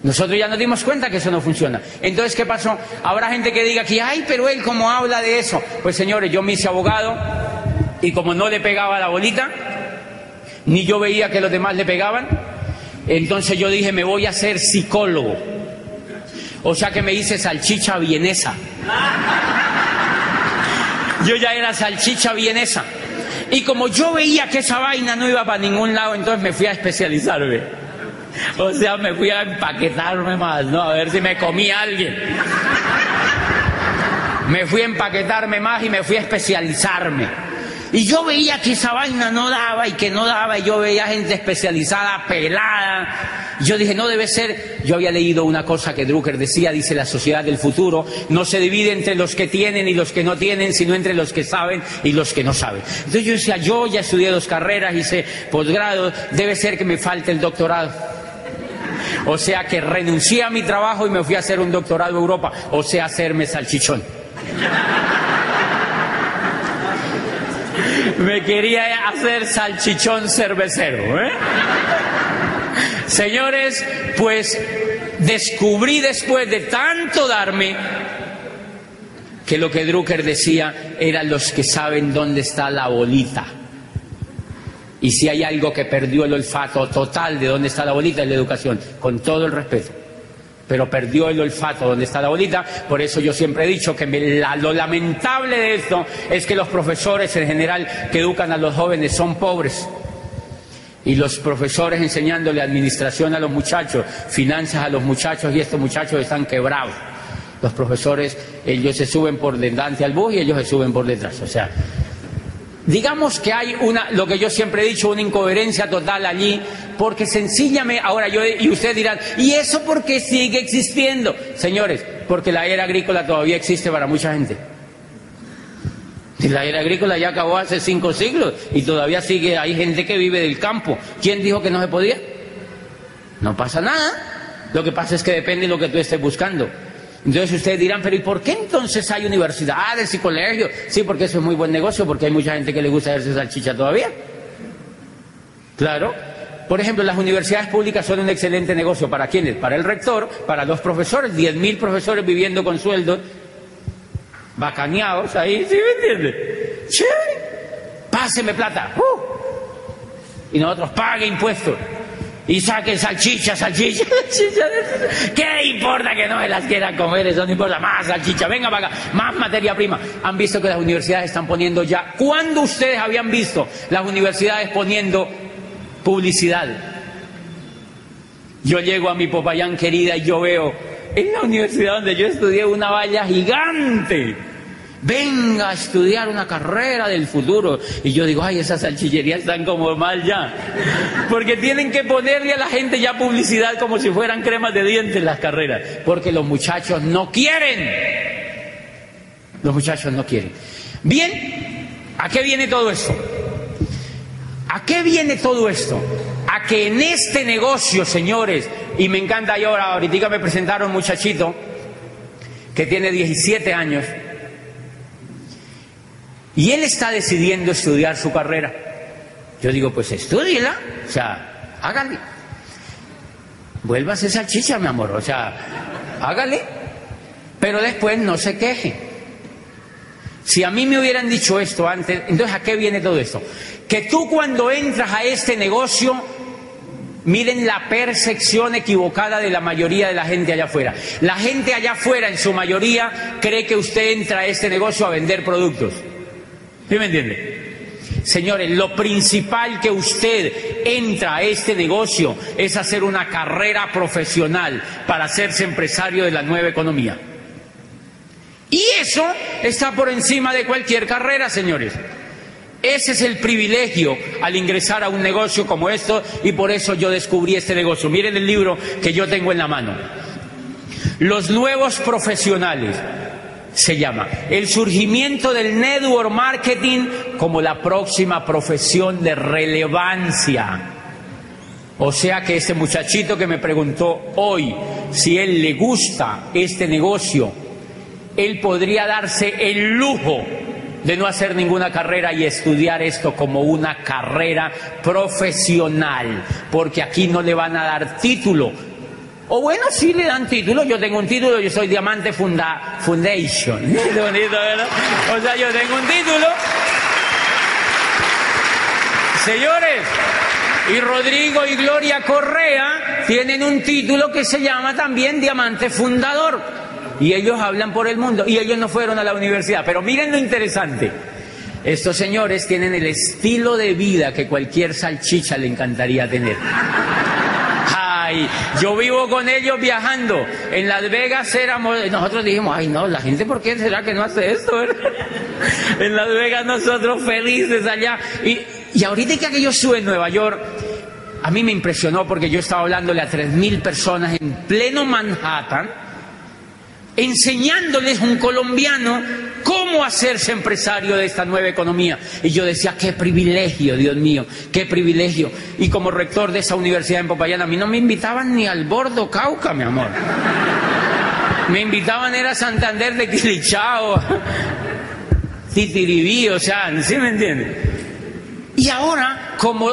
nosotros ya nos dimos cuenta que eso no funciona. Entonces, ¿qué pasó? Habrá gente que diga aquí, ay, pero él cómo habla de eso. Pues señores, yo me hice abogado. Y como no le pegaba la bolita, ni yo veía que los demás le pegaban, entonces yo dije, me voy a hacer psicólogo. O sea que me hice salchicha vienesa. Yo ya era salchicha vienesa. Y como yo veía que esa vaina no iba para ningún lado, entonces me fui a especializarme. O sea, me fui a empaquetarme más, ¿no? A ver si me comía alguien. Me fui a empaquetarme más y me fui a especializarme. Y yo veía que esa vaina no daba y que no daba, y yo veía gente especializada, pelada. Y yo dije, no debe ser. Yo había leído una cosa que Drucker decía, dice, la sociedad del futuro no se divide entre los que tienen y los que no tienen, sino entre los que saben y los que no saben. Entonces yo decía, yo ya estudié 2 carreras, hice posgrado, debe ser que me falte el doctorado. O sea que renuncié a mi trabajo y me fui a hacer un doctorado en Europa, o sea, hacerme salchichón. Me quería hacer salchichón cervecero, ¿eh? Señores, pues descubrí después de tanto darme que lo que Drucker decía eran los que saben dónde está la bolita. Y si hay algo que perdió el olfato total de dónde está la bolita, es la educación, con todo el respeto. Pero perdió el olfato donde está la bolita. Por eso yo siempre he dicho que lo lamentable de esto es que los profesores en general que educan a los jóvenes son pobres. Y los profesores enseñándole administración a los muchachos, finanzas a los muchachos, y estos muchachos están quebrados. Los profesores, ellos se suben por delante al bus y ellos se suben por detrás. O sea, digamos que hay lo que yo siempre he dicho, una incoherencia total allí, porque sencillamente, ahora y ustedes dirán, ¿y eso por qué sigue existiendo? Señores, porque la era agrícola todavía existe para mucha gente. La era agrícola ya acabó hace 5 siglos y todavía sigue, hay gente que vive del campo. ¿Quién dijo que no se podía? No pasa nada. Lo que pasa es que depende de lo que tú estés buscando. Entonces ustedes dirán, pero ¿y por qué entonces hay universidades y colegios? Sí, porque eso es muy buen negocio, porque hay mucha gente que le gusta hacerse salchicha todavía. Claro. Por ejemplo, las universidades públicas son un excelente negocio. ¿Para quiénes? Para el rector, para los profesores, 10.000 profesores viviendo con sueldos bacaneados ahí, ¿sí me entiende? Chévere. Páseme plata. Y nosotros pague impuestos. Y saquen salchicha. ¿Qué importa que no se las quieran comer? Eso no importa. Más salchicha, venga para acá, más materia prima. Han visto que las universidades están poniendo ya. ¿Cuándo ustedes habían visto las universidades poniendo publicidad? Yo llego a mi Popayán querida y yo veo en la universidad donde yo estudié una valla gigante. Venga a estudiar una carrera del futuro. Y yo digo, ay, esas salchicherías están como mal ya. Porque tienen que ponerle a la gente ya publicidad como si fueran cremas de dientes las carreras. Porque los muchachos no quieren. Los muchachos no quieren. Bien, ¿a qué viene todo esto? ¿A qué viene todo esto? A que en este negocio, señores, y me encanta, y ahorita me presentaron un muchachito que tiene 17 años, y él está decidiendo estudiar su carrera. Yo digo, pues estúdiela, o sea, hágale. Vuélvase salchicha, mi amor, o sea, hágale. Pero después no se queje. Si a mí me hubieran dicho esto antes, entonces ¿a qué viene todo esto? Que tú cuando entras a este negocio, miren la percepción equivocada de la mayoría de la gente allá afuera. La gente allá afuera, en su mayoría, cree que usted entra a este negocio a vender productos. ¿Sí me entiende? Señores, lo principal que usted entra a este negocio es hacer una carrera profesional para hacerse empresario de la nueva economía. Y eso está por encima de cualquier carrera, señores. Ese es el privilegio al ingresar a un negocio como esto, y por eso yo descubrí este negocio. Miren el libro que yo tengo en la mano. Los nuevos profesionales. Se llama el surgimiento del network marketing como la próxima profesión de relevancia. O sea que este muchachito que me preguntó hoy si él le gusta este negocio, él podría darse el lujo de no hacer ninguna carrera y estudiar esto como una carrera profesional, porque aquí no le van a dar título. O bueno, sí le dan título. Yo tengo un título, yo soy Diamante Foundation. Qué bonito, ¿verdad? O sea, yo tengo un título. Señores, y Rodrigo y Gloria Correa tienen un título que se llama también Diamante Fundador. Y ellos hablan por el mundo. Y ellos no fueron a la universidad. Pero miren lo interesante. Estos señores tienen el estilo de vida que cualquier salchicha le encantaría tener. Ay, yo vivo con ellos viajando. En Las Vegas nosotros dijimos, ay no, la gente, ¿por qué será que no hace esto? En Las Vegas nosotros felices allá. Y ahorita que yo estuve en Nueva York, a mí me impresionó porque yo estaba hablándole a 3.000 personas en pleno Manhattan, enseñándoles un colombiano cómo hacerse empresario de esta nueva economía. Y yo decía, qué privilegio, Dios mío, qué privilegio. Y como rector de esa universidad en Popayán, a mí no me invitaban ni al Bordo Cauca, mi amor. Me invitaban era a Santander de Quilichao, Titiribí, o sea, ¿sí me entienden? Y ahora, como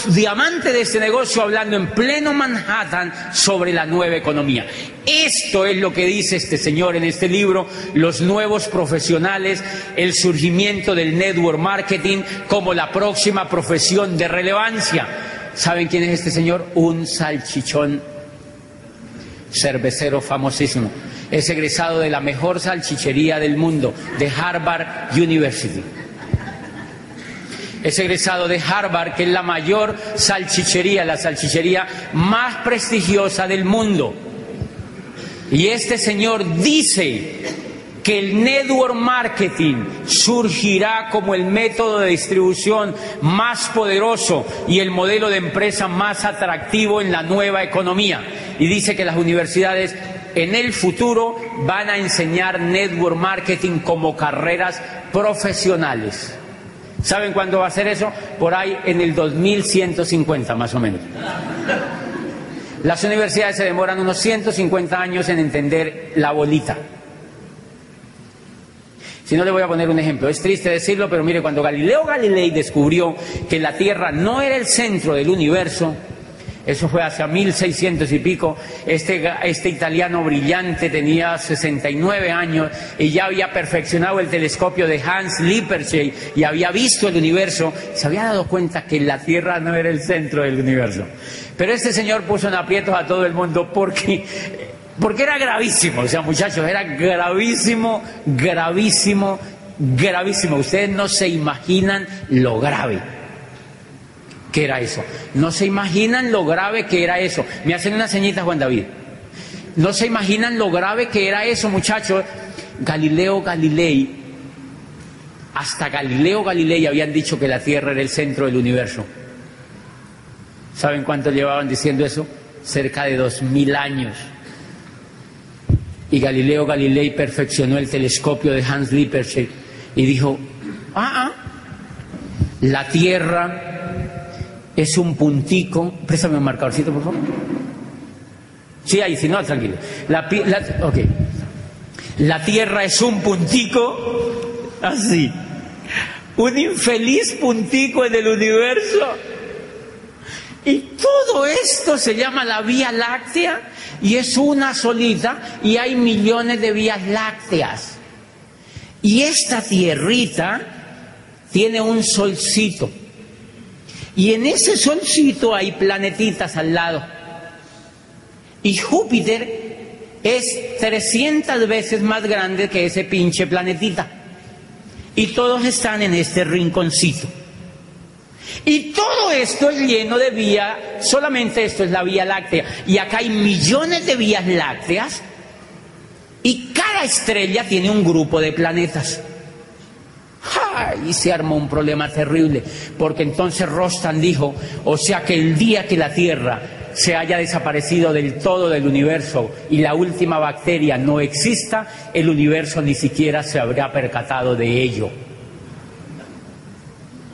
diamante de este negocio, hablando en pleno Manhattan sobre la nueva economía. Esto es lo que dice este señor en este libro, los nuevos profesionales, el surgimiento del network marketing como la próxima profesión de relevancia. ¿Saben quién es este señor? Un salchichón cervecero famosísimo. Es egresado de la mejor salchichería del mundo, de Harvard University. Es egresado de Harvard, que es la mayor salchichería, la salchichería más prestigiosa del mundo. Y este señor dice que el network marketing surgirá como el método de distribución más poderoso y el modelo de empresa más atractivo en la nueva economía. Y dice que las universidades en el futuro van a enseñar network marketing como carreras profesionales. ¿Saben cuándo va a ser eso? Por ahí en el 2150 más o menos. Las universidades se demoran unos 150 años en entender la bolita. Si no, le voy a poner un ejemplo. Es triste decirlo, pero mire, cuando Galileo Galilei descubrió que la Tierra no era el centro del universo, eso fue hacia 1600 y pico, este italiano brillante tenía 69 años y ya había perfeccionado el telescopio de Hans Lippershey y había visto el universo, se había dado cuenta que la Tierra no era el centro del universo. Pero este señor puso en aprietos a todo el mundo porque era gravísimo, o sea, muchachos, era gravísimo, gravísimo, gravísimo. Ustedes no se imaginan lo grave que era eso. No se imaginan lo grave que era eso. Me hacen una ceñita, Juan David. No se imaginan lo grave que era eso, muchachos. Galileo Galilei, hasta Galileo Galilei habían dicho que la Tierra era el centro del universo. ¿Saben cuánto llevaban diciendo eso? Cerca de 2000 años. Y Galileo Galilei perfeccionó el telescopio de Hans Lippershey y dijo, la Tierra es un préstame un marcadorcito, por favor. Sí, ahí, si no, tranquilo. Okay. La Tierra es un puntico, así. Un infeliz puntico en el universo. Y todo esto se llama la Vía Láctea y es una solita y hay millones de vías lácteas. Y esta tierrita tiene un solcito. Y en ese solcito hay planetitas al lado. Y Júpiter es 300 veces más grande que ese pinche planetita. Y todos están en este rinconcito. Y todo esto es lleno de vía, solamente esto es la Vía Láctea. Y acá hay millones de vías lácteas. Y cada estrella tiene un grupo de planetas. Y se armó un problema terrible, porque entonces Rostan dijo, o sea que el día que la Tierra se haya desaparecido del todo del universo y la última bacteria no exista, el universo ni siquiera se habrá percatado de ello.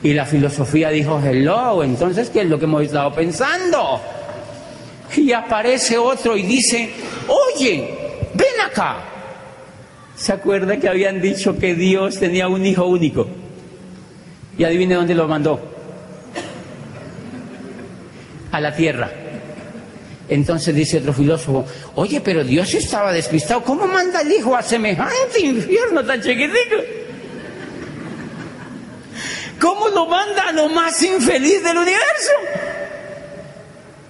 Y la filosofía dijo, hello, entonces ¿qué es lo que hemos estado pensando? Y aparece otro y dice, oye, ven acá. ¿Se acuerda que habían dicho que Dios tenía un hijo único? Y adivine dónde lo mandó. A la Tierra. Entonces dice otro filósofo, oye, pero Dios estaba despistado. ¿Cómo manda el hijo a semejante infierno tan chiquitico? ¿Cómo lo manda a lo más infeliz del universo?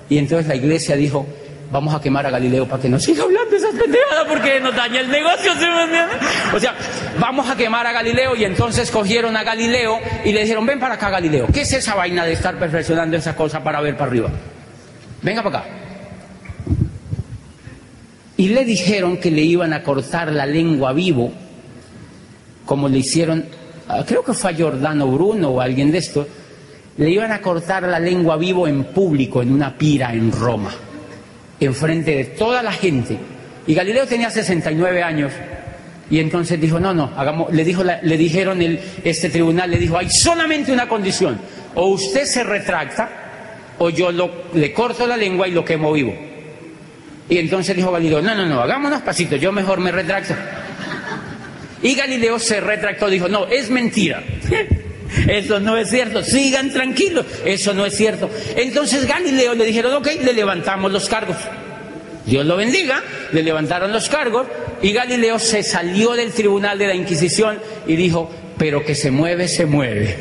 Y entonces la iglesia dijo, vamos a quemar a Galileo para que no siga hablando esas pendejadas porque nos daña el negocio, ¿sí me entiende? O sea, vamos a quemar a Galileo. Y entonces cogieron a Galileo y le dijeron, ven para acá, Galileo, ¿qué es esa vaina de estar perfeccionando esa cosa para ver para arriba? Venga para acá. y le dijeron que le iban a cortar la lengua vivo, como le hicieron, creo que fue a Giordano Bruno o alguien de estos, le iban a cortar la lengua vivo en público, en una pira en Roma, enfrente de toda la gente. Y Galileo tenía 69 años, y entonces dijo, no, hagamos, le dijeron, este tribunal le dijo, hay solamente una condición, o usted se retracta, o yo le corto la lengua y lo quemo vivo. Y entonces dijo Galileo, no, hagámonos pasitos, yo mejor me retracto. Y Galileo se retractó, dijo, no, es mentira. Eso no es cierto, sigan tranquilos, eso no es cierto. Entonces Galileo le dijeron, ok, le levantamos los cargos. Dios lo bendiga, le levantaron los cargos y Galileo se salió del tribunal de la Inquisición y dijo, pero que se mueve, se mueve.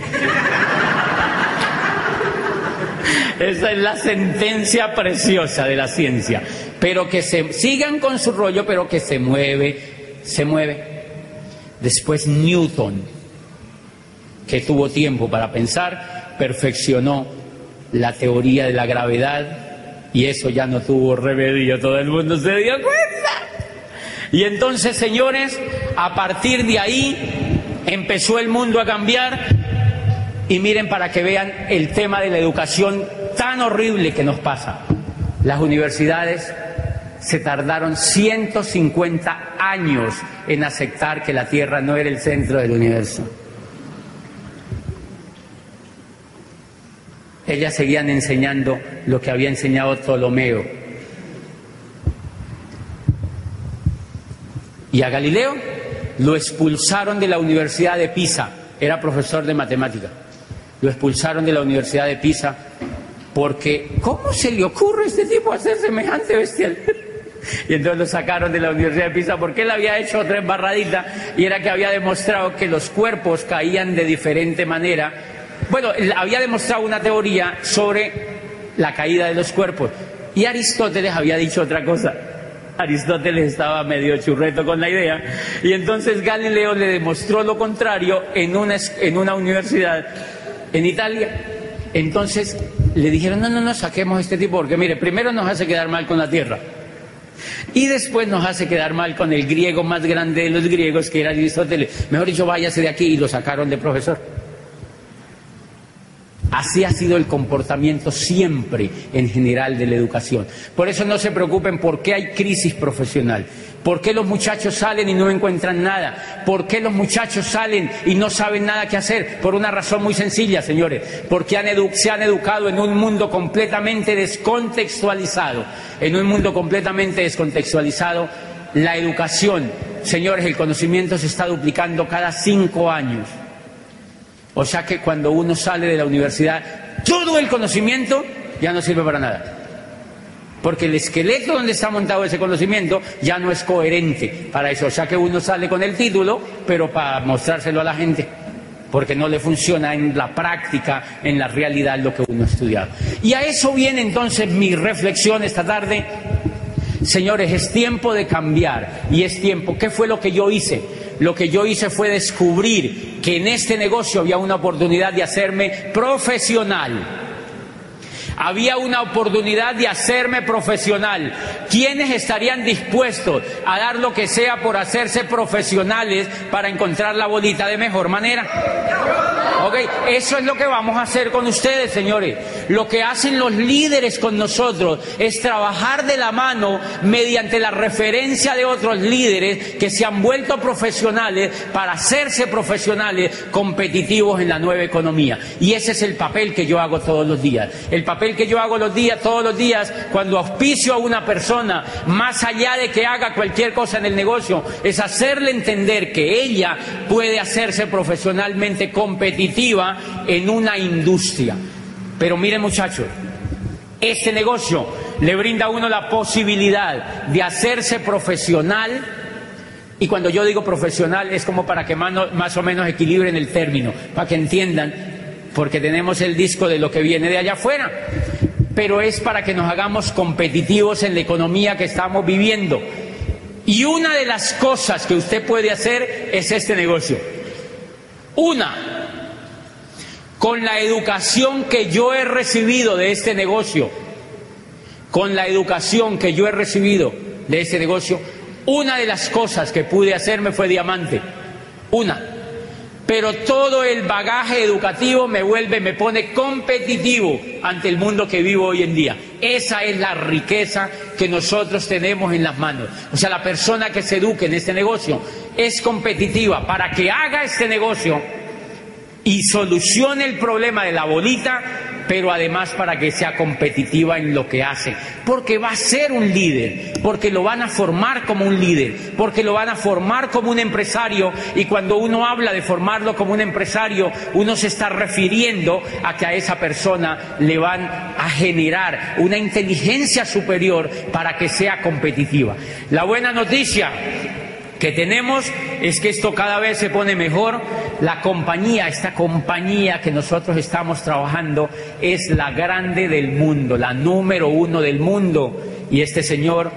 Esa es la sentencia preciosa de la ciencia. Pero que se sigan con su rollo, pero que se mueve, se mueve. Después Newton, que tuvo tiempo para pensar, perfeccionó la teoría de la gravedad y eso ya no tuvo remedio, todo el mundo se dio cuenta. Y entonces, señores, a partir de ahí empezó el mundo a cambiar y miren para que vean el tema de la educación tan horrible que nos pasa. Las universidades se tardaron 150 años en aceptar que la Tierra no era el centro del universo. Ellas seguían enseñando lo que había enseñado Ptolomeo. Y a Galileo lo expulsaron de la Universidad de Pisa, era profesor de matemática. Lo expulsaron de la Universidad de Pisa porque, ¿cómo se le ocurre a este tipo hacer semejante bestial? Y entonces lo sacaron de la Universidad de Pisa porque él había hecho otra embarradita y era que había demostrado que los cuerpos caían de diferente manera. Bueno, había demostrado una teoría sobre la caída de los cuerpos y Aristóteles había dicho otra cosa. Aristóteles estaba medio churreto con la idea y entonces Galileo le demostró lo contrario en una universidad en Italia. Entonces le dijeron, no, saquemos a este tipo porque mire, primero nos hace quedar mal con la Tierra y después nos hace quedar mal con el griego más grande de los griegos, que era Aristóteles. Mejor dicho, váyase de aquí, y lo sacaron de profesor. Así ha sido el comportamiento siempre en general de la educación. Por eso no se preocupen por qué hay crisis profesional, por qué los muchachos salen y no encuentran nada, por qué los muchachos salen y no saben nada que hacer. Por una razón muy sencilla, señores, porque se han educado en un mundo completamente descontextualizado. En un mundo completamente descontextualizado, la educación, señores, el conocimiento se está duplicando cada 5 años. O sea que cuando uno sale de la universidad, todo el conocimiento ya no sirve para nada. Porque el esqueleto donde está montado ese conocimiento ya no es coherente para eso. O sea que uno sale con el título, pero para mostrárselo a la gente. Porque no le funciona en la práctica, en la realidad lo que uno ha estudiado. Y a eso viene entonces mi reflexión esta tarde. Señores, es tiempo de cambiar y es tiempo. ¿Qué fue lo que yo hice? Lo que yo hice fue descubrir que en este negocio había una oportunidad de hacerme profesional. Había una oportunidad de hacerme profesional. ¿Quiénes estarían dispuestos a dar lo que sea por hacerse profesionales para encontrar la bolita de mejor manera? Ok, eso es lo que vamos a hacer con ustedes, señores. Lo que hacen los líderes con nosotros es trabajar de la mano mediante la referencia de otros líderes que se han vuelto profesionales para hacerse profesionales competitivos en la nueva economía. Y ese es el papel que yo hago todos los días. El papel que yo hago todos los días, cuando auspicio a una persona, más allá de que haga cualquier cosa en el negocio, es hacerle entender que ella puede hacerse profesionalmente competitiva en una industria. Pero miren, muchachos, este negocio le brinda a uno la posibilidad de hacerse profesional. Y cuando yo digo profesional es como para que más o menos equilibren el término, para que entiendan, porque tenemos el disco de lo que viene de allá afuera, pero es para que nos hagamos competitivos en la economía que estamos viviendo. Y una de las cosas que usted puede hacer es este negocio. Con la educación que yo he recibido de este negocio, con la educación que yo he recibido, de este negocio, una de las cosas que pude hacerme fue diamante, una. Pero todo el bagaje educativo me pone competitivo ante el mundo que vivo hoy en día. Esa es la riqueza que nosotros tenemos en las manos. O sea, la persona que se eduque en este negocio es competitiva para que haga este negocio y solucione el problema de la bolita, pero además para que sea competitiva en lo que hace, porque va a ser un líder, porque lo van a formar como un líder, porque lo van a formar como un empresario, y cuando uno habla de formarlo como un empresario, uno se está refiriendo a que a esa persona le van a generar una inteligencia superior para que sea competitiva. La buena noticia que tenemos es que esto cada vez se pone mejor. La compañía, esta compañía que nosotros estamos trabajando es la grande del mundo, la número 1 del mundo. Y este señor,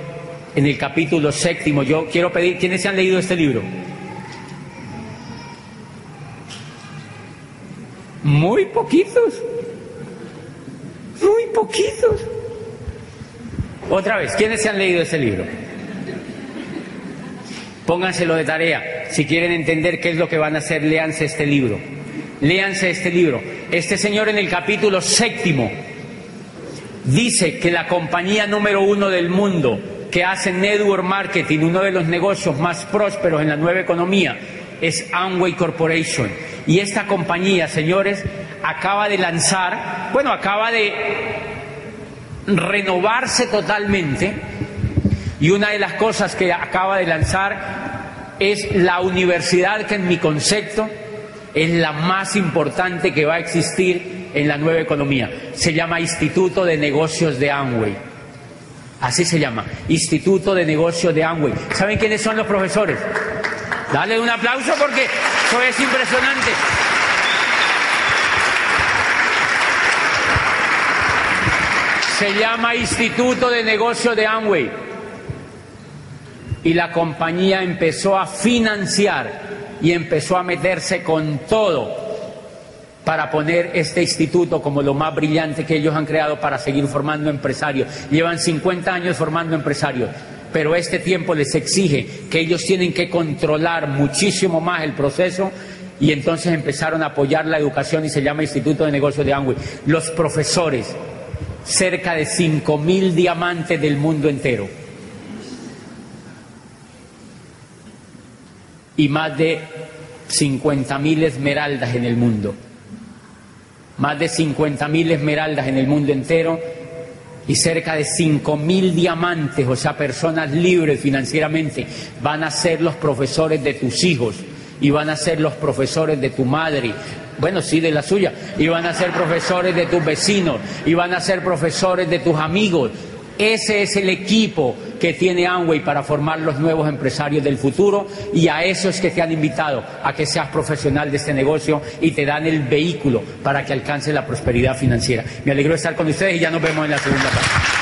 en el capítulo 7, yo quiero pedir, ¿quiénes se han leído este libro? Muy poquitos. Muy poquitos. Otra vez, ¿quiénes se han leído este libro? Pónganselo de tarea. Si quieren entender qué es lo que van a hacer, léanse este libro. Léanse este libro. Este señor en el capítulo 7 dice que la compañía número 1 del mundo que hace network marketing, uno de los negocios más prósperos en la nueva economía, es Amway Corporation. Y esta compañía, señores, acaba de lanzar, acaba de renovarse totalmente. Y una de las cosas que acaba de lanzar es la universidad que en mi concepto es la más importante que va a existir en la nueva economía. Se llama Instituto de Negocios de Amway. Así se llama, Instituto de Negocios de Amway. ¿Saben quiénes son los profesores? Dale un aplauso porque eso es impresionante. Se llama Instituto de Negocios de Amway. Y la compañía empezó a financiar y empezó a meterse con todo para poner este instituto como lo más brillante que ellos han creado para seguir formando empresarios. Llevan 50 años formando empresarios, pero este tiempo les exige que ellos tienen que controlar muchísimo más el proceso, y entonces empezaron a apoyar la educación y se llama Instituto de Negocios de Amway. Los profesores, cerca de 5.000 diamantes del mundo entero. Y más de 50.000 esmeraldas en el mundo. Más de 50.000 esmeraldas en el mundo entero y cerca de 5.000 diamantes, o sea, personas libres financieramente, van a ser los profesores de tus hijos y van a ser los profesores de tu madre, bueno, sí, de la suya, y van a ser profesores de tus vecinos y van a ser profesores de tus amigos. Ese es el equipo que tiene Amway para formar los nuevos empresarios del futuro, y a eso es que te han invitado, a que seas profesional de este negocio, y te dan el vehículo para que alcances la prosperidad financiera. Me alegro de estar con ustedes y ya nos vemos en la segunda parte.